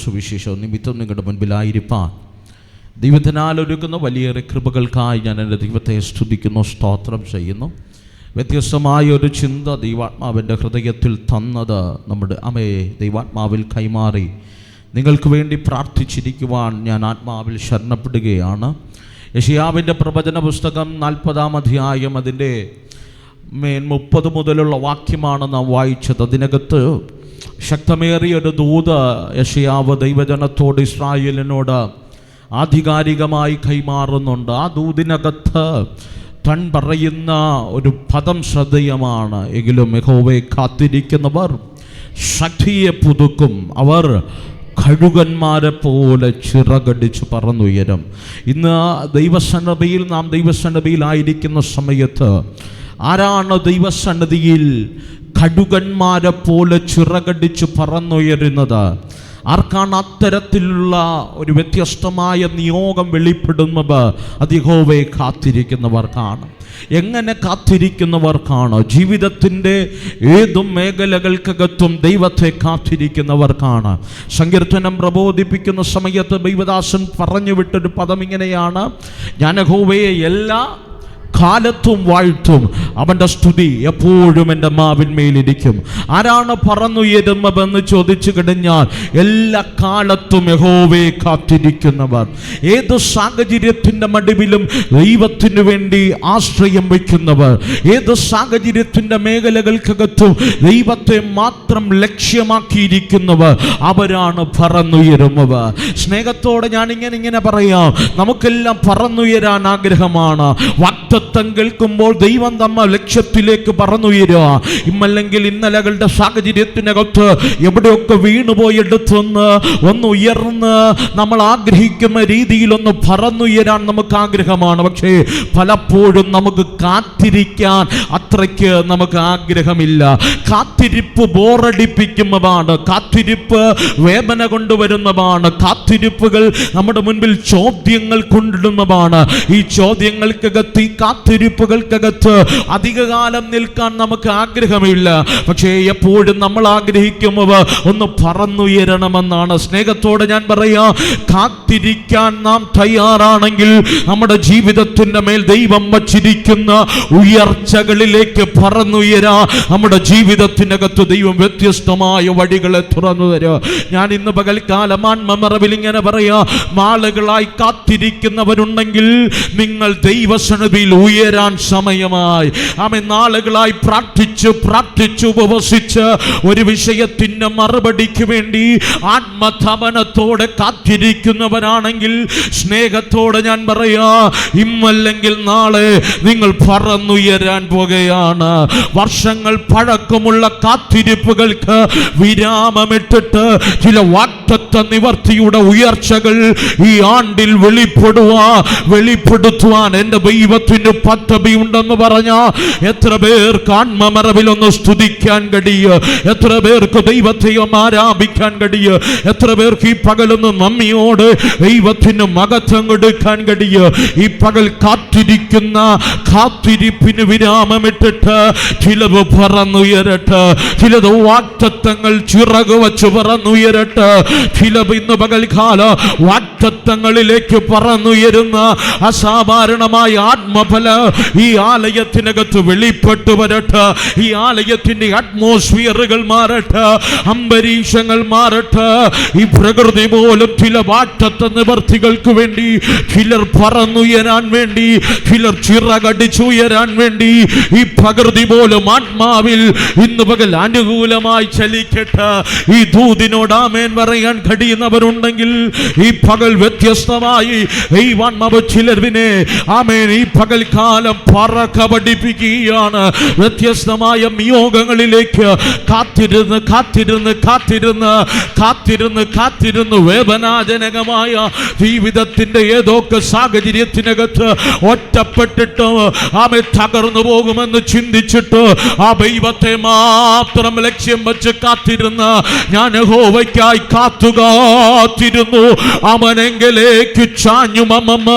സുവിശേഷവും നിമിത്തം നിങ്ങളുടെ മുൻപിലായിരിക്കാൻ ദൈവത്തിനാൽ ഒരുക്കുന്ന വലിയേറെ കൃപകൾക്കായി ഞാൻ എൻ്റെ ദൈവത്തെ സ്തുതിക്കുന്നു, സ്തോത്രം ചെയ്യുന്നു. വ്യത്യസ്തമായ ഒരു ചിന്ത ദൈവാത്മാവിൻ്റെ ഹൃദയത്തിൽ തന്നത് നമ്മുടെ അമ്മയെ ദൈവാത്മാവിൽ കൈമാറി നിങ്ങൾക്ക് വേണ്ടി പ്രാർത്ഥിച്ചിരിക്കുവാൻ ഞാൻ ആത്മാവിൽ ശരണപ്പെടുകയാണ്. യെശയ്യാവിൻ്റെ പ്രവചന പുസ്തകം 40-ാം അധ്യായം അതിൻ്റെ 30 മുതലുള്ള വാക്യമാണ് നാം വായിച്ചത്. അതിനകത്ത് ശക്തമേറിയൊരു ദൂത് യെശയ്യാവ് ദൈവജനത്തോട്, ഇസ്രായേലിനോട് ആധികാരികമായി കൈമാറുന്നുണ്ട്. ആ ദൂതിനകത്ത് തൻ പറയുന്ന ഒരു പദം ശ്രദ്ധേയമാണ്. എങ്കിലും യഹോവയെ കാത്തിരിക്കുന്നവർ ശക്തിയെ പുതുക്കും, അവർ കഴുകന്മാരെ പോലെ ചിറകടിച്ച് പറന്നുയരും. ഇന്ന് ദൈവസന്നിധിയിൽ നാം ദൈവസന്നിധിയിലായിരിക്കുന്ന സമയത്ത് ആരാണ് ദൈവസന്നിധിയിൽ കഴുകന്മാരെ പോലെ ചിറകടിച്ച് പറന്നുയരുന്നത്? ആർക്കാണ് അത്തരത്തിലുള്ള ഒരു വ്യത്യസ്തമായ നിയോഗം വെളിപ്പെടുന്നത്? അത് യഹോവയെ കാത്തിരിക്കുന്നവർക്കാണ്. എങ്ങനെ കാത്തിരിക്കുന്നവർക്കാണ്? ജീവിതത്തിൻ്റെ ഏതും മേഖലകൾക്കകത്തും ദൈവത്തെ കാത്തിരിക്കുന്നവർക്കാണ്. സങ്കീർത്തനം പ്രബോധിപ്പിക്കുന്ന സമയത്ത് ദൈവദാസൻ പറഞ്ഞു വിട്ടൊരു പദം ഇങ്ങനെയാണ്: ഞാൻ യഹോവയെ എല്ലാ കാലത്തും വാഴ്ത്തും, അവൻ്റെ സ്തുതി എപ്പോഴും എൻ്റെ നാവിന്മേലിരിക്കും. ആരാണ് പറന്നുയരുന്നതെന്ന് ചോദിച്ചു കഴിഞ്ഞാൽ എല്ലാ കാലത്തും യഹോവയെ കാത്തിരിക്കുന്നവർ, ഏത് സാഹചര്യത്തിൻ്റെ നടുവിലും ദൈവത്തിനു വേണ്ടി ആശ്രയം വയ്ക്കുന്നവർ, ഏത് സാഹചര്യത്തിൻ്റെ മേഖലകൾക്കകത്തും ദൈവത്തെ മാത്രം ലക്ഷ്യമാക്കിയിരിക്കുന്നവർ, അവരാണ് പറന്നുയരുന്നവർ. സ്നേഹത്തോടെ ഞാൻ ഇങ്ങനെ പറയാം, നമുക്കെല്ലാം പറന്നുയരാൻ ആഗ്രഹമാണ്. വാഗ്ദത്തം കേൾക്കുമ്പോൾ ദൈവം നമ്മ ലക്ഷ്യത്തിലേക്ക് പറന്നുയരുക. ഇന്നല്ലെങ്കിൽ ഇന്നലകളുടെ സാഹചര്യത്തിനകത്ത് എവിടെയൊക്കെ വീണുപോയെടുത്തൊന്ന് ഉയർന്ന് നമ്മൾ ആഗ്രഹിക്കുന്ന രീതിയിലൊന്ന് പറന്നുയരാൻ നമുക്ക് ആഗ്രഹമാണ്. പക്ഷേ പലപ്പോഴും നമുക്ക് കാത്തിരിക്കാൻ അത്രയ്ക്ക് നമുക്ക് ആഗ്രഹമില്ല. കാത്തിരിപ്പ് ബോറടിപ്പിക്കുന്നതാണ്, കാത്തിരിപ്പ് വേദന കൊണ്ടുവരുന്നതാണ്, കാത്തിരിപ്പുകൾ നമ്മുടെ മുൻപിൽ ചോദ്യങ്ങൾ കൊണ്ടിടുന്നതാണ്. ഈ ചോദ്യങ്ങൾക്കകത്ത്, ഈ കാത്തിരിപ്പുകൾക്കകത്ത് അധികകാലം നിൽക്കാൻ നമുക്ക് ആഗ്രഹമില്ല. പക്ഷേ എപ്പോഴും നമ്മൾ ആഗ്രഹിക്കുന്നത് ഒന്ന് പറന്നുയരണമെന്നാണ്. സ്നേഹത്തോടെ ഞാൻ പറയാം, കാത്തിരിക്കാൻ നാം തയ്യാറാണെങ്കിൽ നമ്മുടെ ജീവിതത്തിൻ്റെ മേൽ ദൈവം വച്ചിരിക്കുന്ന ഉയർച്ചകളിലേക്ക് പറന്നുയരാ. നമ്മുടെ ജീവിതത്തിനകത്ത് ദൈവം വ്യത്യസ്തമായ വഴികളെ തുറന്നു തരാ. ഞാൻ ഇന്ന് പകൽക്കാലം ആത്മമറവിൽ ഇങ്ങനെ പറയാ, നാളുകളായി കാത്തിരിക്കുന്നവരുണ്ടെങ്കിൽ നിങ്ങൾ ദൈവസന്നിധിയിൽ ഉയരാൻ സമയമായി. ആമേൻ. നാളുകളായി പ്രാർത്ഥിച്ചു ഉപവസിച്ച് ഒരു വിഷയത്തിന്റെ മറുപടിക്ക് വേണ്ടി ആത്മതപനത്തോടെ കാത്തിരിക്കുന്നവരാണെങ്കിൽ സ്നേഹത്തോടെ ഞാൻ പറയാ, ഇന്നല്ലെങ്കിൽ നാളെ നിങ്ങൾ പറന്നുയരാൻ പോകുകയാണ്. വർഷങ്ങൾ പഴക്കമുള്ള കാത്തിരിപ്പുകൾക്ക് വിരാമമിട്ടിട്ട് ചില വാഗ്ദത്ത നിവർത്തിയുടെ ഉയർച്ചകൾ ഈ ആണ്ടിൽ വെളിപ്പെടുത്തുവാൻ എൻ്റെ ദൈവത്തിന് പദ്ധതി ഉണ്ടെന്ന് പറഞ്ഞ എത്ര പേർക്ക് ആത്മമറവിൽ ഒന്ന് സ്തുതിക്കാൻ കഴിയുക? എത്ര പേർക്ക് ദൈവത്തെ ആരാധിക്കാൻ കഴിയുക? എത്ര പേർക്ക് ഈ പകലൊന്ന് നന്ദിയോട് ദൈവത്തിന് മഹത്വം കൊടുക്കാൻ കഴിയുക? ഈ പകൽ കാത്തിരിക്കുന്ന കാത്തിരിപ്പിന് വിരാമമിട്ടിട്ട് ചിലത് പറന്നുയരട്ടെ, ചിലത് വാഗ്ദത്തങ്ങൾ ചിറക് വച്ച് പറന്നുയരട്ടെ, ചിലത് ഇന്ന് പകൽക്കാല വാഗ്ദത്തങ്ങളിലേക്ക് പറന്നുയരുന്ന അസാധാരണമായ ആത്മഫല ഈ ആലയത്തിനകത്ത് വെളിപ്പെട്ടു വരട്ടെ. ഈ ആലയത്തിന്റെ അറ്റ്മോസ്ഫിയറുകൾ മാറട്ടെ, അന്തരീക്ഷങ്ങൾ മാറട്ടെ. ഈ പ്രകൃതി പോലും ചില വാഗ്ദത്ത നിവർത്തികൾക്ക് വേണ്ടി ചിലർ പറന്നുയരാൻ വേണ്ടി, ചിലർ ചിറകടിച്ചുയരാൻ വേണ്ടി ഈ പ്രകൃതി പോലും ആത്മാവിൽ ഇന്ന് പകൽ അനുകൂലമായി ചലിക്കട്ടെ. ഈ ദൂതിനോട് ആമേൻ പറയാൻ കഴിയുന്നവരുണ്ടെങ്കിൽ ഈ പകൽ വ്യത്യസ്തമായി ഈ വണ്ണവ ചിലർവിനെ ആമേൻ ഈ പകൽക്കാലം പറക്ക പഠിപ്പിക്കുകയാണ്. വ്യത്യസ്തമായ നിയോഗങ്ങളിലേക്ക് കാത്തിരുന്ന് വേദനാജനകമായ ജീവിതത്തിന്റെ ഏതൊക്കെ സാഹചര്യത്തിനകത്ത് ഒറ്റപ്പെട്ടിട്ട് ആമേ തകർന്നു പോകുമെന്ന് ചിന്തിച്ചിട്ട് ആ ദൈവത്തെ മാത്രം ലക്ഷ്യം വെച്ച് കാത്തിരുന്ന് ഞാൻ യഹോവയ്ക്കായി കാത്തിരുന്നു, അവൻ അവനെങ്കിലേക്ക് ചാഞ്ഞു മമ്മ.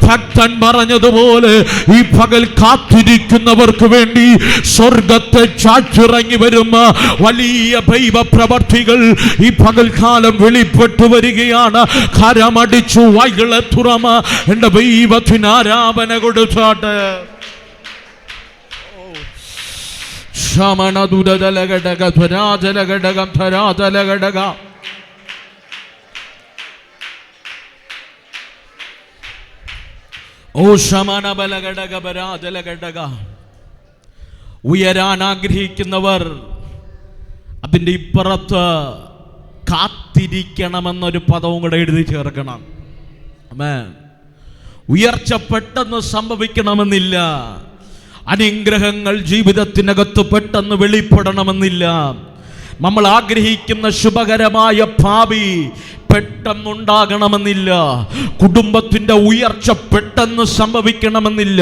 ഭക്തൻ പറഞ്ഞതുപോലെ ഈ പകൽ കാത്തിരിക്കുന്നവർക്ക് വേണ്ടി സ്വർഗത്തെ ചാച്ചിറങ്ങി വരും വലിയ ദൈവ പ്രവർത്തികൾ ഈ പകൽക്കാലം വെളിപ്പെട്ടു വരികയാണ്. കരമടിച്ചു വൈകളെ തുറമ എന്റെ ദൈവത്തിന് ആരാധന കൊടുത്താട്ട്. ശമനദുരതലഘടക ധരാജലഘടകം ധരാതലഘടക. ഓ ശമനബലഘടക പരാജലഘടക. ഉയരാൻ ആഗ്രഹിക്കുന്നവർ അതിൻ്റെ ഇപ്പുറത്ത് കാത്തിരിക്കണമെന്നൊരു പദവും കൂടെ എഴുതി ചേർക്കണം. ആമേൻ. ഉയർച്ച പെട്ടെന്ന് സംഭവിക്കണമെന്നില്ല. അനുഗ്രഹങ്ങൾ ജീവിതത്തിനകത്ത് പെട്ടെന്ന് വെളിപ്പെടണമെന്നില്ല. നമ്മൾ ആഗ്രഹിക്കുന്ന ശുഭകരമായ ഭാവി പെട്ടെന്നുണ്ടാകണമെന്നില്ല. കുടുംബത്തിന്റെ ഉയർച്ച പെട്ടെന്ന് സംഭവിക്കണമെന്നില്ല.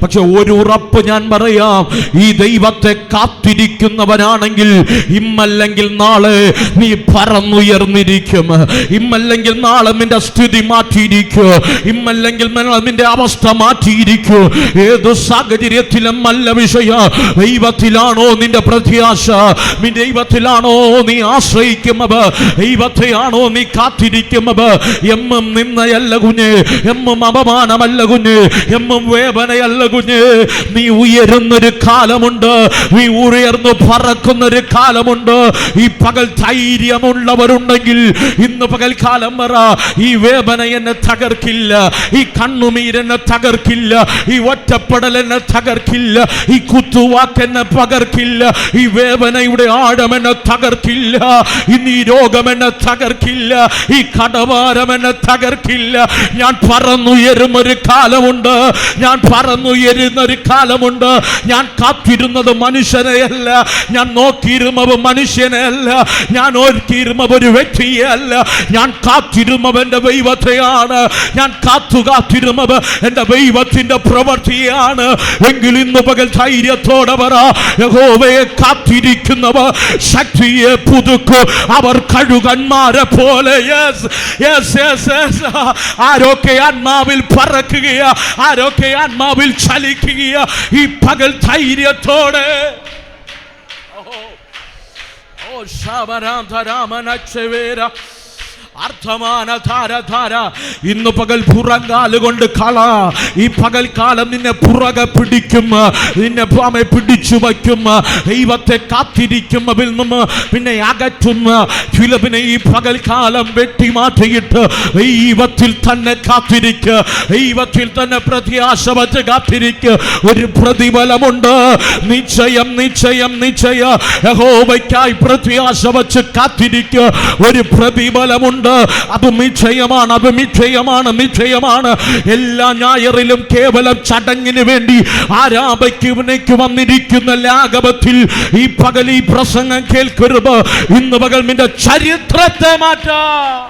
പക്ഷെ ഒരു ഉറപ്പ് ഞാൻ പറയാം, ഈ ദൈവത്തെ കാത്തിരിക്കുന്നവനാണെങ്കിൽ ഇമ്മല്ലെങ്കിൽ നാളെ നീ പറന്നുയർന്നിരിക്കും. ഇമ്മല്ലെങ്കിൽ നാളെ നിന്റെ സ്ഥിതി മാറ്റിയിരിക്കും. ഇമ്മല്ലെങ്കിൽ നിന്റെ അവസ്ഥ മാറ്റിയിരിക്കും. ഏതു സാഹചര്യത്തിലും നല്ല വിഷയ ദൈവത്തിലാണോ നിന്റെ പ്രത്യാശ? ദൈവത്തിലാണോ നീ ആശ്രയിക്കുന്നത്? ദൈവത്തെയാണോ നീ കാത്തിരിക്കുന്നത്? എമ്മും നിന്നയല്ല കുഞ്ഞ്, എമ്മും അപമാനമല്ല കുഞ്ഞ്, എമ്മും വേദനയല്ല കുഞ്ഞ്. നീ ഉയരുന്നൊരു കാലമുണ്ട്, നീ ഉയർന്നു പറക്കുന്നൊരു കാലമുണ്ട്. ഈ പകൽ ധൈര്യമുള്ളവരുണ്ടെങ്കിൽ ഇന്ന് പകൽക്കാലം പറ, ഈ വേദന എന്നെ തകർക്കില്ല, ഈ കണ്ണുനീരെന്നെ തകർക്കില്ല, ഈ ഒറ്റപ്പെടൽ എന്നെ തകർക്കില്ല, ഈ കുത്തുവാക്ക് എന്നെ പകർക്കില്ല, ഈ വേദനയുടെ ആഴം എന്നെ തകർക്കില്ല, ഇന്ന് ഈ രോഗം എന്നെ തകർക്കില്ല, ഈ കടഭാരം എന്നെ തകർക്കില്ല. ഞാൻ പറന്നുയരുന്നൊരു കാലമുണ്ട്, ഞാൻ പറന്നുയരുന്നൊരു കാലമുണ്ട്. ഞാൻ കാത്തിരുന്നത് മനുഷ്യനെയല്ല, ഞാൻ നോക്കിയിരുന്നത് മനുഷ്യനെയല്ല, ഞാൻ ഓർക്കിയിരുന്നത് ഒരു വ്യക്തിയല്ല. ഞാൻ കാത്തിരുന്നത് എൻ്റെ ദൈവത്തെയാണ്. ഞാൻ കാത്തിരുന്നത് എൻ്റെ ദൈവത്തിന്റെ പ്രവൃത്തിയാണ്. എങ്കിൽ ഇന്ന് പകൽ ധൈര്യത്തോടെ പറ, യഹോവയെ കാത്തിരിക്കുന്നവർ ശക്തിയെ പുതുക്കും, അവർ കഴുകന്മാരെ പോലെ. ആരൊക്കെ ആത്മാവിൽ പറക്കുകയാ, ആരൊക്കെ ആത്മാവിൽ ചലിക്കുകയാ ഈ പകൽ ധൈര്യത്തോടെ. ഓ ശബരാമനച്ചവേര അർത്ഥമാന ധാര ധാര. ഇന്ന് പകൽ പുറങ്കാലുകൊണ്ട് കള. ഈ പകൽക്കാലം നിന്നെ പുറകെ പിടിക്കും, നിന്നെ പിടിച്ചു വയ്ക്കും. ദൈവത്തെ കാത്തിരിക്കുന്നതിൽ നിന്ന് പിന്നെ അകറ്റുന്ന ചിലവിനെ ഈ പകൽക്കാലം വെട്ടിമാറ്റിയിട്ട് ദൈവത്തിൽ തന്നെ കാത്തിരിക്കുക, ദൈവത്തിൽ തന്നെ പ്രത്യാശ വച്ച് കാത്തിരിക്കുക. ഒരു പ്രതിഫലമുണ്ട്, നിശ്ചയം നിശ്ചയം നിശ്ചയ. യഹോവയ്ക്കായി പ്രത്യാശ വച്ച് കാത്തിരിക്കുക. ഒരു പ്രതിഫലമുണ്ട്, അത് നിശ്ചയമാണ്, അത് നിശ്ചയമാണ്, നിശ്ചയമാണ്. എല്ലാ ഞായറിലും കേവലം ചടങ്ങിന് വേണ്ടി ആരാധനയ്ക്ക് വന്നിരിക്കുന്ന ലാഘവത്തിൽ ഈ പകൽ ഈ പ്രസംഗം കേൾക്കരുത്. ഇന്ന് പകൽ നിന്റെ ചരിത്രത്തെ മാറ്റാം.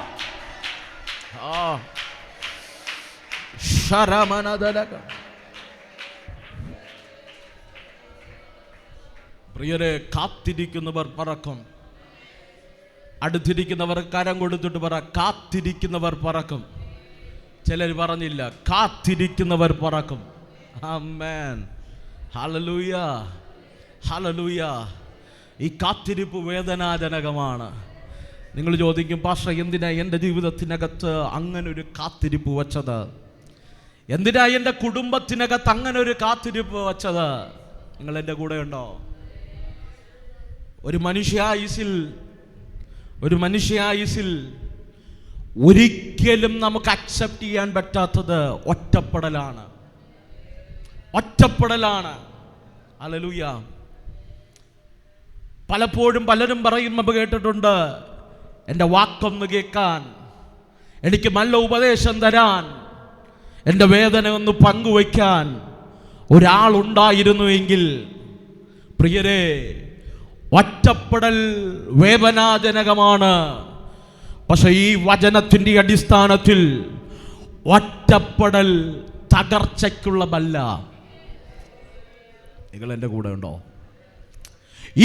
പ്രിയരെ, കാത്തിരിക്കുന്നവർ പറക്കും. അടുത്തിരിക്കുന്നവർ കരം കൊടുത്തിട്ട് പറ, കാത്തിരിക്കുന്നവർ പറക്കും. ചിലർ പറഞ്ഞില്ല, കാത്തിരിക്കുന്നവർ പറക്കും. ആമേൻ, ഹല്ലേലൂയ, ഹല്ലേലൂയ. ഈ കാത്തിരിപ്പ് വേദനാജനകമാണ്. നിങ്ങൾ ചോദിക്കും, പാസ്റ്റർ എന്തിനാ എൻ്റെ ജീവിതത്തിനകത്ത് അങ്ങനെ ഒരു കാത്തിരിപ്പ് വച്ചത്? എന്തിനാ എൻ്റെ കുടുംബത്തിനകത്ത് അങ്ങനെ ഒരു കാത്തിരിപ്പ് വച്ചത്? നിങ്ങൾ എൻ്റെ കൂടെ ഉണ്ടോ? ഒരു മനുഷ്യായുസിൽ ഒരിക്കലും നമുക്ക് അക്സെപ്റ്റ് ചെയ്യാൻ പറ്റാത്തത് ഒറ്റപ്പെടലാണ്. ഹല്ലേലൂയ. പലപ്പോഴും പലരും പറയുമ്പോൾ കേട്ടിട്ടുണ്ട്, എൻ്റെ വാക്കൊന്ന് കേൾക്കാൻ, എനിക്ക് നല്ല ഉപദേശം തരാൻ, എൻ്റെ വേദന ഒന്ന് പങ്കുവയ്ക്കാൻ ഒരാളുണ്ടായിരുന്നുവെങ്കിൽ. പ്രിയരെ, ഒറ്റപ്പെടൽ വേദനാജനകമാണ്. പക്ഷെ ഈ വചനത്തിൻ്റെ അടിസ്ഥാനത്തിൽ ഒറ്റപ്പെടൽ തകർച്ചയ്ക്കുള്ളതല്ല. നിങ്ങൾ എൻ്റെ കൂടെ ഉണ്ടോ?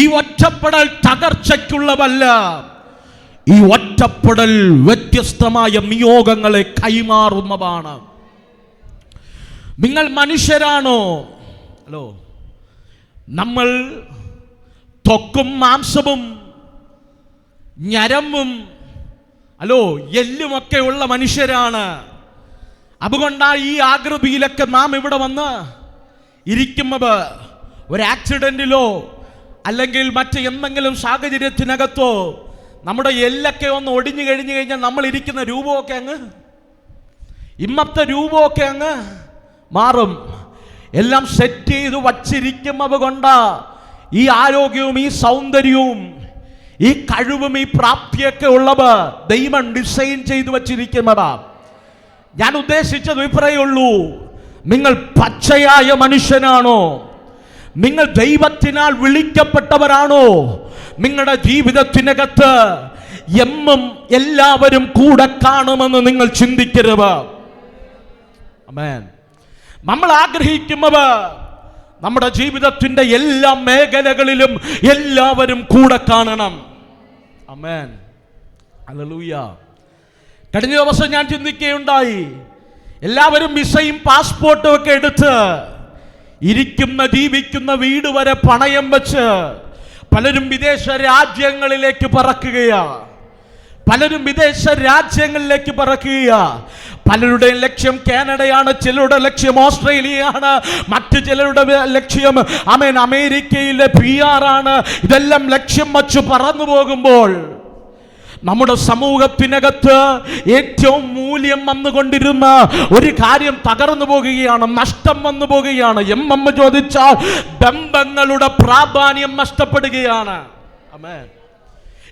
ഈ ഒറ്റപ്പെടൽ തകർച്ചയ്ക്കുള്ളതല്ല. ഈ ഒറ്റപ്പെടൽ വ്യത്യസ്തമായ നിയോഗങ്ങളെ കൈമാറുന്നതാണ്. നിങ്ങൾ മനുഷ്യരാണോ? ഹലോ, നമ്മൾ ത്വക്കും മാംസവും ഞരമ്പും എല്ലുമൊക്കെ ഉള്ള മനുഷ്യരാണ്. അതുകൊണ്ടാണ് ഈ ആകൃതിയിലൊക്കെ നാം ഇവിടെ വന്ന് ഇരിക്കുമ്പോൾ ഒരു ആക്സിഡന്റിലോ അല്ലെങ്കിൽ മറ്റ് എന്തെങ്കിലും സാഹചര്യത്തിനകത്തോ നമ്മുടെ എല്ലൊക്കെ ഒന്ന് ഒടിഞ്ഞു കഴിഞ്ഞു കഴിഞ്ഞാൽ നമ്മൾ ഇരിക്കുന്ന രൂപമൊക്കെ അങ്ങ് ഇന്നത്തെ രൂപമൊക്കെ അങ്ങ് മാറും. എല്ലാം സെറ്റ് ചെയ്ത് വച്ചിരിക്കുന്നത് കൊണ്ടാ ഈ ആരോഗ്യവും ഈ സൗന്ദര്യവും ഈ കഴിവും ഈ പ്രാപ്തിയൊക്കെ ഉള്ളത് ദൈവം ഡിസൈൻ ചെയ്തു വച്ചിരിക്കുന്നതാ. ഞാൻ ഉദ്ദേശിച്ചത് ഇത്രയേ ഉള്ളൂ. നിങ്ങൾ പച്ചയായ മനുഷ്യനാണോ? നിങ്ങൾ ദൈവത്തിനാൽ വിളിക്കപ്പെട്ടവരാണോ? നിങ്ങളുടെ ജീവിതത്തിനകത്ത് എന്നും എല്ലാവരും കൂടെ കാണുമെന്ന് നിങ്ങൾ ചിന്തിക്കരുത്. ആമേൻ. നമ്മൾ ആഗ്രഹിക്കുന്നത് നമ്മുടെ ജീവിതത്തിന്റെ എല്ലാ മേഖലകളിലും എല്ലാവരും കൂടെ കാണണം. ആമേൻ. ഹല്ലേലൂയ. കഴിഞ്ഞ ദിവസം ഞാൻ ചിന്തിക്കുകയുണ്ടായി, എല്ലാവരും വിസയും പാസ്പോർട്ടും ഒക്കെ എടുത്ത് ജീവിക്കുന്ന വീട് വരെ പണയം വെച്ച് പലരും വിദേശ രാജ്യങ്ങളിലേക്ക് പറക്കുകയാണ്. പലരുടെയും ലക്ഷ്യം കാനഡയാണ്, ചിലരുടെ ലക്ഷ്യം ഓസ്ട്രേലിയയാണ്, മറ്റു ചിലരുടെ ലക്ഷ്യം അമേരിക്കയിലെ PR ആണ്. ഇതെല്ലാം ലക്ഷ്യം വച്ച് പറന്നു പോകുമ്പോൾ നമ്മുടെ സമൂഹത്തിനകത്ത് ഏറ്റവും മൂല്യം വന്നുകൊണ്ടിരുന്ന ഒരു കാര്യം തകർന്നു പോകുകയാണ്, നഷ്ടം വന്നു പോകുകയാണ്. എമ്മ ചോദിച്ചാൽ ബന്ധങ്ങളുടെ പ്രാധാന്യം നഷ്ടപ്പെടുകയാണ്. ആമേൻ.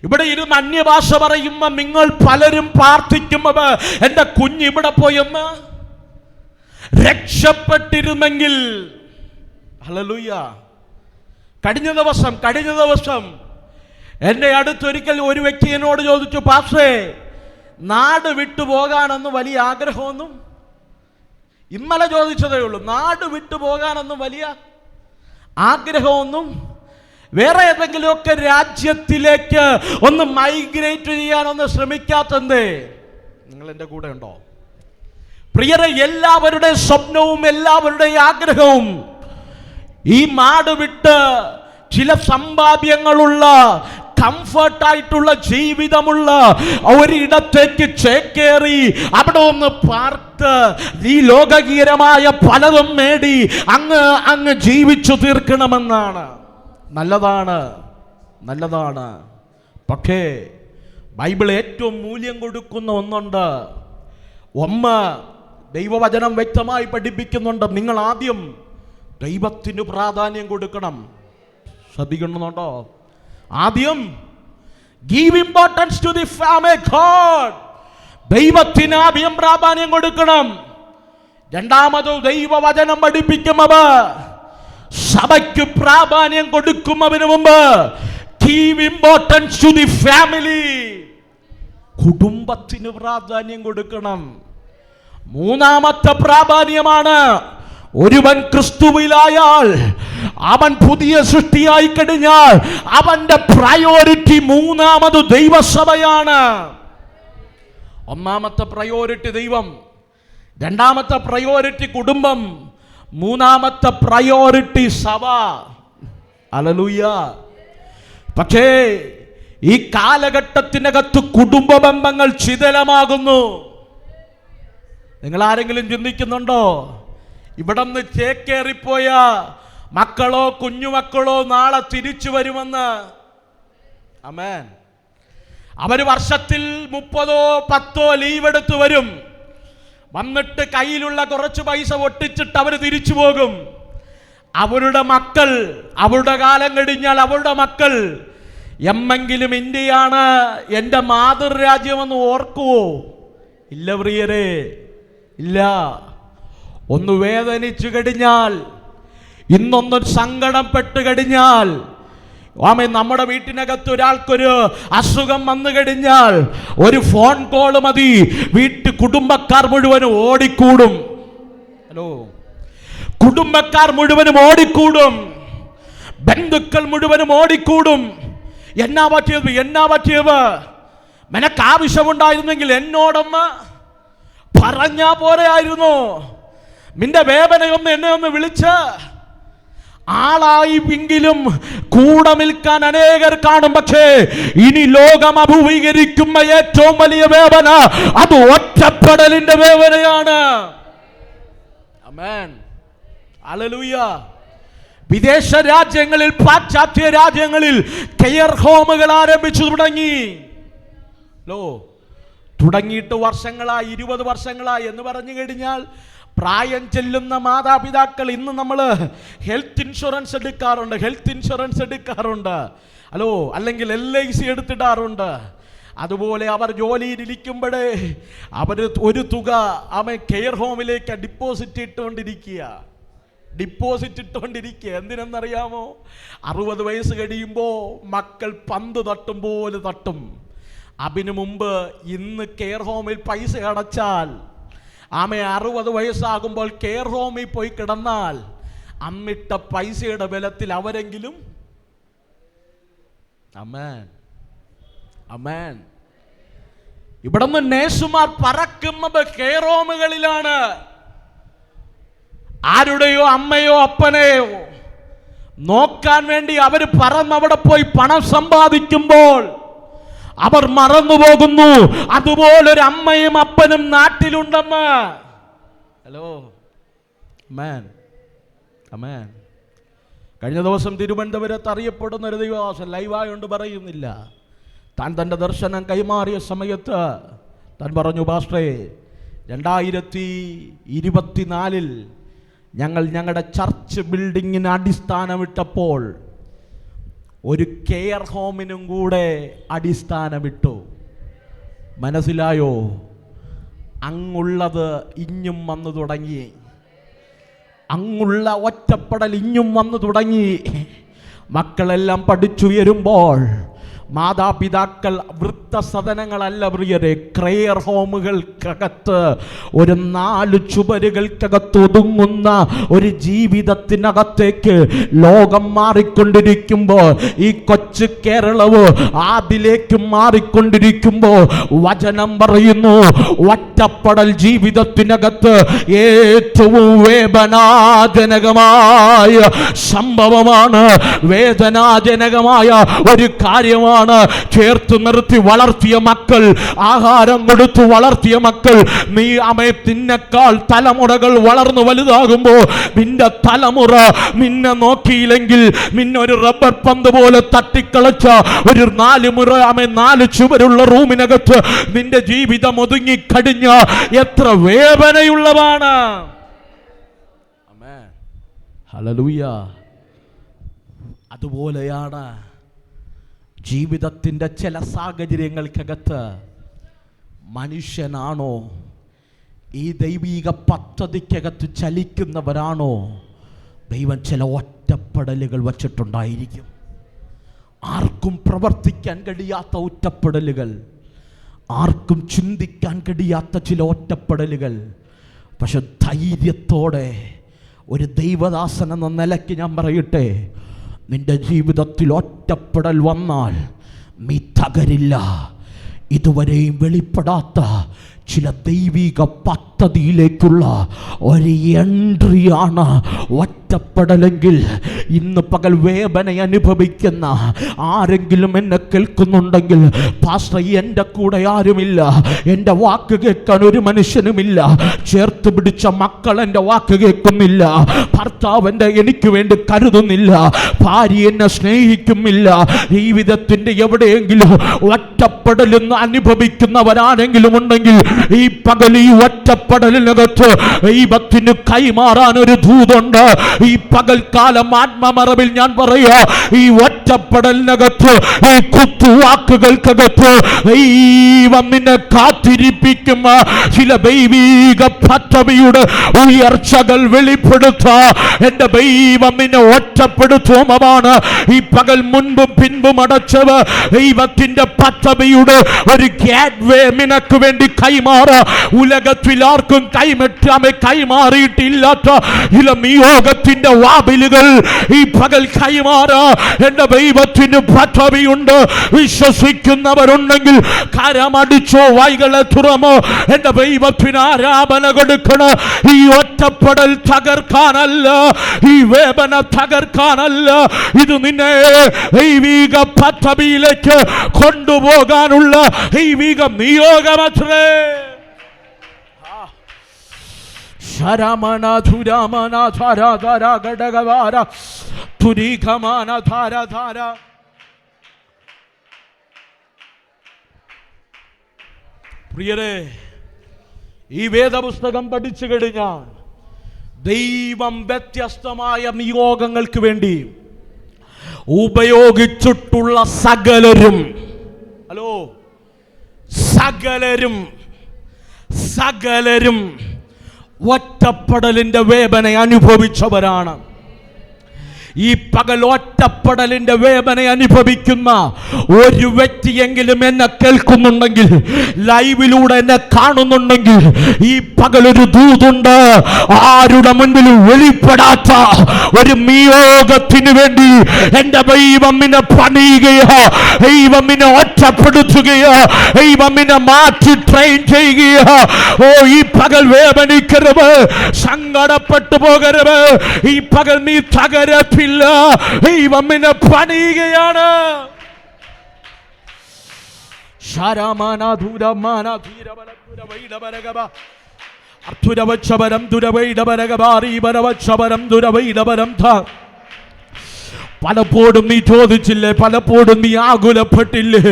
ഇവിടെ ഇരുന്ന് അന്യഭാഷ പറയുമ്പോൾ നിങ്ങൾ പലരും പ്രാർത്ഥിക്കുമ്പോൾ എൻ്റെ കുഞ്ഞ് ഇവിടെ പോയെന്ന് രക്ഷപ്പെട്ടിരുന്നെങ്കിൽ. ഹല്ലേലൂയ. കഴിഞ്ഞ ദിവസം എൻ്റെ അടുത്തൊരിക്കൽ ഒരു വ്യക്തി എന്നോട് ചോദിച്ചു, പാസ്റ്റേ, നാട് വിട്ടു പോകാനൊന്നും വലിയ ആഗ്രഹമൊന്നും, ഇന്നലെ ചോദിച്ചതേ ഉള്ളൂ, നാട് വിട്ടു പോകാനൊന്നും വലിയ ആഗ്രഹമൊന്നും, വേറെ ഏതെങ്കിലുമൊക്കെ രാജ്യത്തിലേക്ക് ഒന്ന് മൈഗ്രേറ്റ് ചെയ്യാനൊന്ന് ശ്രമിക്കാത്തന്തേ? നിങ്ങൾ എൻ്റെ കൂടെ ഉണ്ടോ? പ്രിയരെ, എല്ലാവരുടെ സ്വപ്നവും എല്ലാവരുടെ ആഗ്രഹവും ഈ നാട് വിട്ട് ചില സമ്പാദ്യങ്ങളുള്ള കംഫർട്ടായിട്ടുള്ള ജീവിതമുള്ള ഒരിടത്തേക്ക് ചേക്കേറി അവിടെ ഒന്ന് പാർത്ത് ഈ ലോകകീയമായ പലതും നേടി അങ്ങ് ജീവിച്ചു തീർക്കണമെന്നാണ്. നല്ലതാണ്. പക്ഷേ ബൈബിൾ ഏറ്റവും മൂല്യം കൊടുക്കുന്ന ഒന്നുണ്ട്. ദൈവവചനം വ്യക്തമായി പഠിപ്പിക്കുന്നുണ്ട്, നിങ്ങൾ ആദ്യം ദൈവത്തിന് പ്രാധാന്യം കൊടുക്കണം. ശ്രദ്ധിക്കുന്നുണ്ടോ? ആദ്യം give importance to the family God. ദൈവത്തിന് ആദ്യം പ്രാധാന്യം കൊടുക്കണം. രണ്ടാമത് ദൈവവചനം പഠിപ്പിക്കുന്നത് സഭയ്ക്ക് പ്രാധാന്യം കൊടുക്കുന്നതിന് മുമ്പ് give importance to the family. കുടുംബത്തിന് പ്രാധാന്യം കൊടുക്കണം. മൂന്നാമത്തെ പ്രാധാന്യമാണ്, ഒരുവൻ ക്രിസ്തുവിലായാൽ അവൻ പുതിയ സൃഷ്ടിയായി കഴിഞ്ഞാൽ അവന്റെ പ്രയോറിറ്റി മൂന്നാമത് ദൈവസഭയാണ്. ഒന്നാമത്തെ പ്രയോറിറ്റി ദൈവം, രണ്ടാമത്തെ പ്രയോറിറ്റി കുടുംബം, മൂന്നാമത്തെ പ്രയോറിറ്റി സഭ. ഹല്ലേലൂയ. പക്ഷേ ഈ കാലഘട്ടത്തിനകത്ത് കുടുംബ ബന്ധങ്ങൾ ശിഥിലമാകുന്നു. നിങ്ങൾ ആരെങ്കിലും ചിന്തിക്കുന്നുണ്ടോ? ഇവിടെ നിന്ന് ചേക്കേറിപ്പോയ മക്കളോ കുഞ്ഞുമക്കളോ നാളെ തിരിച്ചു വരുമെന്ന്? ആമേൻ. അവർ വർഷത്തിൽ 30-10 ലീവ് എടുത്ത് വരും. വന്നിട്ട് കയ്യിലുള്ള കുറച്ച് പൈസ ഒട്ടിച്ചിട്ട് അവർ തിരിച്ചു പോകും. അവരുടെ മക്കൾ, അവരുടെ കാലം കഴിഞ്ഞാൽ അവരുടെ മക്കൾ എന്നെങ്കിലും ഇന്ത്യയാണ് എൻ്റെ മാതൃരാജ്യമെന്ന് ഓർക്കുവോ? ഇല്ല പ്രിയരെ, ഇല്ല. ഒന്ന് വേദനിച്ചു കഴിഞ്ഞാൽ, ഇന്നൊന്ന് സങ്കടപ്പെട്ട് കഴിഞ്ഞാൽ, നമ്മുടെ വീട്ടിനകത്ത് ഒരാൾക്കൊരു അസുഖം വന്നു കഴിഞ്ഞാൽ ഒരു ഫോൺ കോൾ മതി, കുടുംബക്കാർ മുഴുവനും ഓടിക്കൂടും. ഹലോ, കുടുംബക്കാർ മുഴുവനും ഓടിക്കൂടും, ബന്ധുക്കൾ മുഴുവനും ഓടിക്കൂടും. എന്നാ പറ്റിയത്? നിനക്ക് ആവശ്യമുണ്ടായിരുന്നെങ്കിൽ എന്നോടൊന്ന് പറഞ്ഞാ പോരെയായിരുന്നു. നിന്റെ വേദനയൊന്ന് എന്നെ ഒന്ന് വിളിച്ച് ആളായി എങ്കിലും കൂടെ നിൽക്കാൻ അനേകർ കാണും. പക്ഷേ ഇനി ലോകം അഭിമുഖീകരിക്കുന്ന ഏറ്റവും വലിയ വേദന അത് ഒറ്റപ്പെടലിന്റെ വേദനയാണ്. ആമേൻ, ഹല്ലേലൂയ. വിദേശ രാജ്യങ്ങളിൽ, പാശ്ചാത്യ രാജ്യങ്ങളിൽ കെയർ ഹോമുകൾ ആരംഭിച്ചു തുടങ്ങിയിട്ട് വർഷങ്ങളായി, 20 വർഷങ്ങളായി എന്ന് പറഞ്ഞു കഴിഞ്ഞാൽ പ്രായം ചെല്ലുന്ന മാതാപിതാക്കൾ ഇന്ന് നമ്മൾ ഹെൽത്ത് ഇൻഷുറൻസ് എടുക്കാറുണ്ട്. അല്ലെങ്കിൽ LIC എടുത്തിടാറുണ്ട്. അതുപോലെ അവർ ജോലിയിലിരിക്കുമ്പോഴേ അവർ ഒരു തുക കെയർ ഹോമിലേക്ക് ഡിപ്പോസിറ്റ് ഇട്ടുകൊണ്ടിരിക്കുക. എന്തിനെന്നറിയാമോ? 60 വയസ്സ് കഴിയുമ്പോൾ മക്കൾ പന്ത് തട്ടും പോലെ തട്ടും. അതിനു മുമ്പ് ഇന്ന് കെയർ ഹോമിൽ പൈസ അടച്ചാൽ 60 വയസ്സാകുമ്പോൾ കെയർ ഹോമിൽ പോയി കിടന്നാൽ അന്നിട്ട പൈസയുടെ ബലത്തിൽ അവരെങ്കിലും അമേൻ. ഇവിടുന്ന് നേഴ്സുമാർ പറക്കുന്നത് കെയർ ഹോമുകളിലാണ്. ആരുടെയോ അമ്മയോ അപ്പനെയോ നോക്കാൻ വേണ്ടി അവർ പറന്നവിടെ പോയി പണം സമ്പാദിക്കുമ്പോൾ അവർ മറന്നുപോകുന്നു അതുപോലൊരു അമ്മയും അപ്പനും നാട്ടിലുണ്ടെന്ന്. കഴിഞ്ഞ ദിവസം തിരുവനന്തപുരത്ത് അറിയപ്പെടുന്ന ഒരു ദൈവദാസൻ ലൈവായോണ്ട് പറയുന്നില്ല, താൻ തൻ്റെ ദർശനം കൈമാറിയ സമയത്ത് താൻ പറഞ്ഞു, പാസ്റ്ററേ 2024 ഞങ്ങൾ ഞങ്ങളുടെ ചർച്ച് ബിൽഡിങ്ങിന് അടിസ്ഥാനമിട്ടപ്പോൾ ഒരു കെയർ ഹോമിനും കൂടെ അടിസ്ഥാനമിട്ടു. മനസ്സിലായോ? അങ്ങുള്ളത് ഇഞ്ഞും വന്നു തുടങ്ങി. അങ്ങുള്ള ഒറ്റപ്പെടൽ ഇഞ്ഞും വന്നു തുടങ്ങി. മക്കളെല്ലാം പഠിച്ചുയരുമ്പോൾ മാതാപിതാക്കൾ വൃദ്ധസദനങ്ങളല്ല പ്രിയരെ, കെയർ ഹോമുകൾക്കകത്ത് ഒരു 4 ചുവരുകൾക്കകത്ത് ഒതുങ്ങുന്ന ഒരു ജീവിതത്തിനകത്തേക്ക് ലോകം മാറിക്കൊണ്ടിരിക്കുമ്പോൾ, ഈ കൊച്ചു കേരളവ് അതിലേക്ക് മാറിക്കൊണ്ടിരിക്കുമ്പോൾ വചനം പറയുന്നു, ഒറ്റപ്പെടൽ ജീവിതത്തിനകത്ത് ഏറ്റവും വേദനാജനകമായ സംഭവമാണ്, വേദനാജനകമായ ഒരു കാര്യമാണ്. ചേർത്ത് നിർത്തി വളർത്തിയ മക്കൾ, ആഹാരം കൊടുത്തു വളർത്തിയ മക്കൾ, നീ നിന്നെക്കാൾ തലമുറകൾ വളർന്നു വലുതാകുമ്പോൾ നിന്റെ തലമുറ നിന്നെ നോക്കിയില്ലെങ്കിൽ നിന്നൊരു റബ്ബർ പന്ത് പോലെ തട്ടിക്കളച്ച ഒരു 4 ചുവരുള്ള റൂമിനകത്ത് നിന്റെ ജീവിതം ഒതുങ്ങിക്കഴിഞ്ഞ എത്ര വേദനയുള്ളതാണ്. ഹല്ലേലൂയ. അതുപോലെയാണ് ജീവിതത്തിൻ്റെ ചില സാഹചര്യങ്ങൾക്കകത്ത് മനുഷ്യനാണോ ഈ ദൈവിക പദ്ധതിക്കകത്ത് ചലിക്കുന്നവരാണോ ദൈവം ചില ഒറ്റപ്പെടലുകൾ വച്ചിട്ടുണ്ടായിരിക്കും. ആർക്കും പ്രവർത്തിക്കാൻ കഴിയാത്ത ഒറ്റപ്പെടലുകൾ, ആർക്കും ചിന്തിക്കാൻ കഴിയാത്ത ചില ഒറ്റപ്പെടലുകൾ. പക്ഷെ ധൈര്യത്തോടെ ഒരു ദൈവദാസൻ എന്ന നിലയ്ക്ക് ഞാൻ പറയട്ടെ, നിന്റെ ജീവിതത്തിൽ ഒറ്റപ്പെടൽ വന്നാൽ നീ തകരില്ല. ഇതുവരെയും വെളിപ്പെടാത്ത ചില ദൈവിക പദ്ധതിയിലേക്കുള്ള ഒരു എൻട്രിയാണ് ഒറ്റപ്പെടലെങ്കിൽ. ഇന്ന് പകൽ വേദന അനുഭവിക്കുന്ന ആരെങ്കിലും എന്നെ കേൾക്കുന്നുണ്ടെങ്കിൽ, പാസ്റ്റർ എൻ്റെ കൂടെ ആരുമില്ല, എൻ്റെ വാക്ക് കേൾക്കാൻ ഒരു മനുഷ്യനുമില്ല, ചേർത്ത് പിടിച്ച മക്കൾ എൻ്റെ വാക്ക് കേൾക്കുന്നില്ല, ഭർത്താവ് എനിക്ക് വേണ്ടി കരുതുന്നില്ല, ഭാര്യ എന്നെ സ്നേഹിക്കുന്നില്ല, ജീവിതത്തിൻ്റെ എവിടെയെങ്കിലും ഒറ്റപ്പെടലെന്ന് അനുഭവിക്കുന്നവരാണെങ്കിലും ഉണ്ടെങ്കിൽ ഈ പകൽ ഈ ഒറ്റപ്പെടലിനകത്ത് ദൈവത്തിന് കൈമാറാൻ ഒരു ദൂതുണ്ട്. ഈ പകൽക്കാലം ആത്മമറവിൽ ഞാൻ പറയാ, ഈ ഒറ്റപ്പെടലിനകത്ത്, ഈ കുത്തുവാക്കുകൾക്കകത്ത് ദൈവം നിന്നെ കാത്തിരിപ്പിക്കുന്ന ചില ദൈവിക പദ്ധതിയുടെ ഉയർച്ചകൾ വെളിപ്പെടുത്ത എന്റെ ദൈവം നിന്നെ ഒറ്റപ്പെടുത്തുമാണ്. ഈ പകൽ മുൻപും പിൻപും അടച്ചത് ദൈവത്തിന്റെ പദ്ധതിയുടെ ഒരു ഗേറ്റ്വേ നിനക്ക് വേണ്ടി കൈമാറ. ഉലകത്തിൽ ആർക്കും കൈമാറിയിട്ടില്ലാത്ത ചില നിയോഗത്തിന്റെ വാതിലുകൾ ഈ പകൽ പകൽ കൈമാറാ എന്റെ ദൈവത്തിന് പദ്ധതിയുണ്ട്. വിശ്വസിക്കുന്നവരുണ്ടെങ്കിൽ കരമടിച്ചോ, വൈകളെ തുറമോ, എന്റെ ദൈവത്തിന് ആരാധന കൊടുക്കണം. ഈ ഒറ്റപ്പെടൽ തകർക്കാനല്ല, ഈ വേദന തകർക്കാനല്ല, ഇത് നിന്നെ ദൈവിക പദ്ധതിയിലേക്ക് കൊണ്ടുപോകാനുള്ള ദൈവിക നിയോഗമത്രേ. പ്രിയരെ, ഈ വേദപുസ്തകം പഠിച്ചു കഴിഞ്ഞാൽ ദൈവം വ്യത്യസ്തമായ നിയോഗങ്ങൾക്ക് വേണ്ടി ഉപയോഗിച്ചിട്ടുള്ള സകലരും ഒറ്റപ്പെടലിന്റെ വേദന അനുഭവിച്ചവരാണ്. ഈ പകൽ ഒറ്റപ്പെടലിന്റെ വേദന അനുഭവിക്കുന്ന ഒരു വ്യക്തിയെങ്കിലും എന്നെ കേൾക്കുന്നുണ്ടെങ്കിൽ, ലൈവിലൂടെ എന്നെ കാണുന്നുണ്ടെങ്കിൽ, ഈ പകലൊരു ദൂതുണ്ട്. ആരുടെ മുൻപിൽ വെളിപ്പെടാത്ത ഒരു നിയോഗത്തിന് വേണ്ടി എന്റെ ദൈവം നിന്നെ പണിയുകയോ, ദൈവം നിന്നെ ഒറ്റപ്പെടുത്തുകയോ, ദൈവം നിന്നെ മാറ്റി ട്രെയിൻ ചെയ്യുകയോ. ഓ, ഈ പകൽ വേദനിക്കരുത്, സങ്കടപ്പെട്ടു പോകരുത്. ഈ പകൽ നീ തകരത്തില്ല, ദൈവം നിന്നെ പണിയുകയാണ്. പലപ്പോഴും നീ ചോദിച്ചില്ലേ, പലപ്പോഴും നീ ആകുലപ്പെട്ടില്ലേ,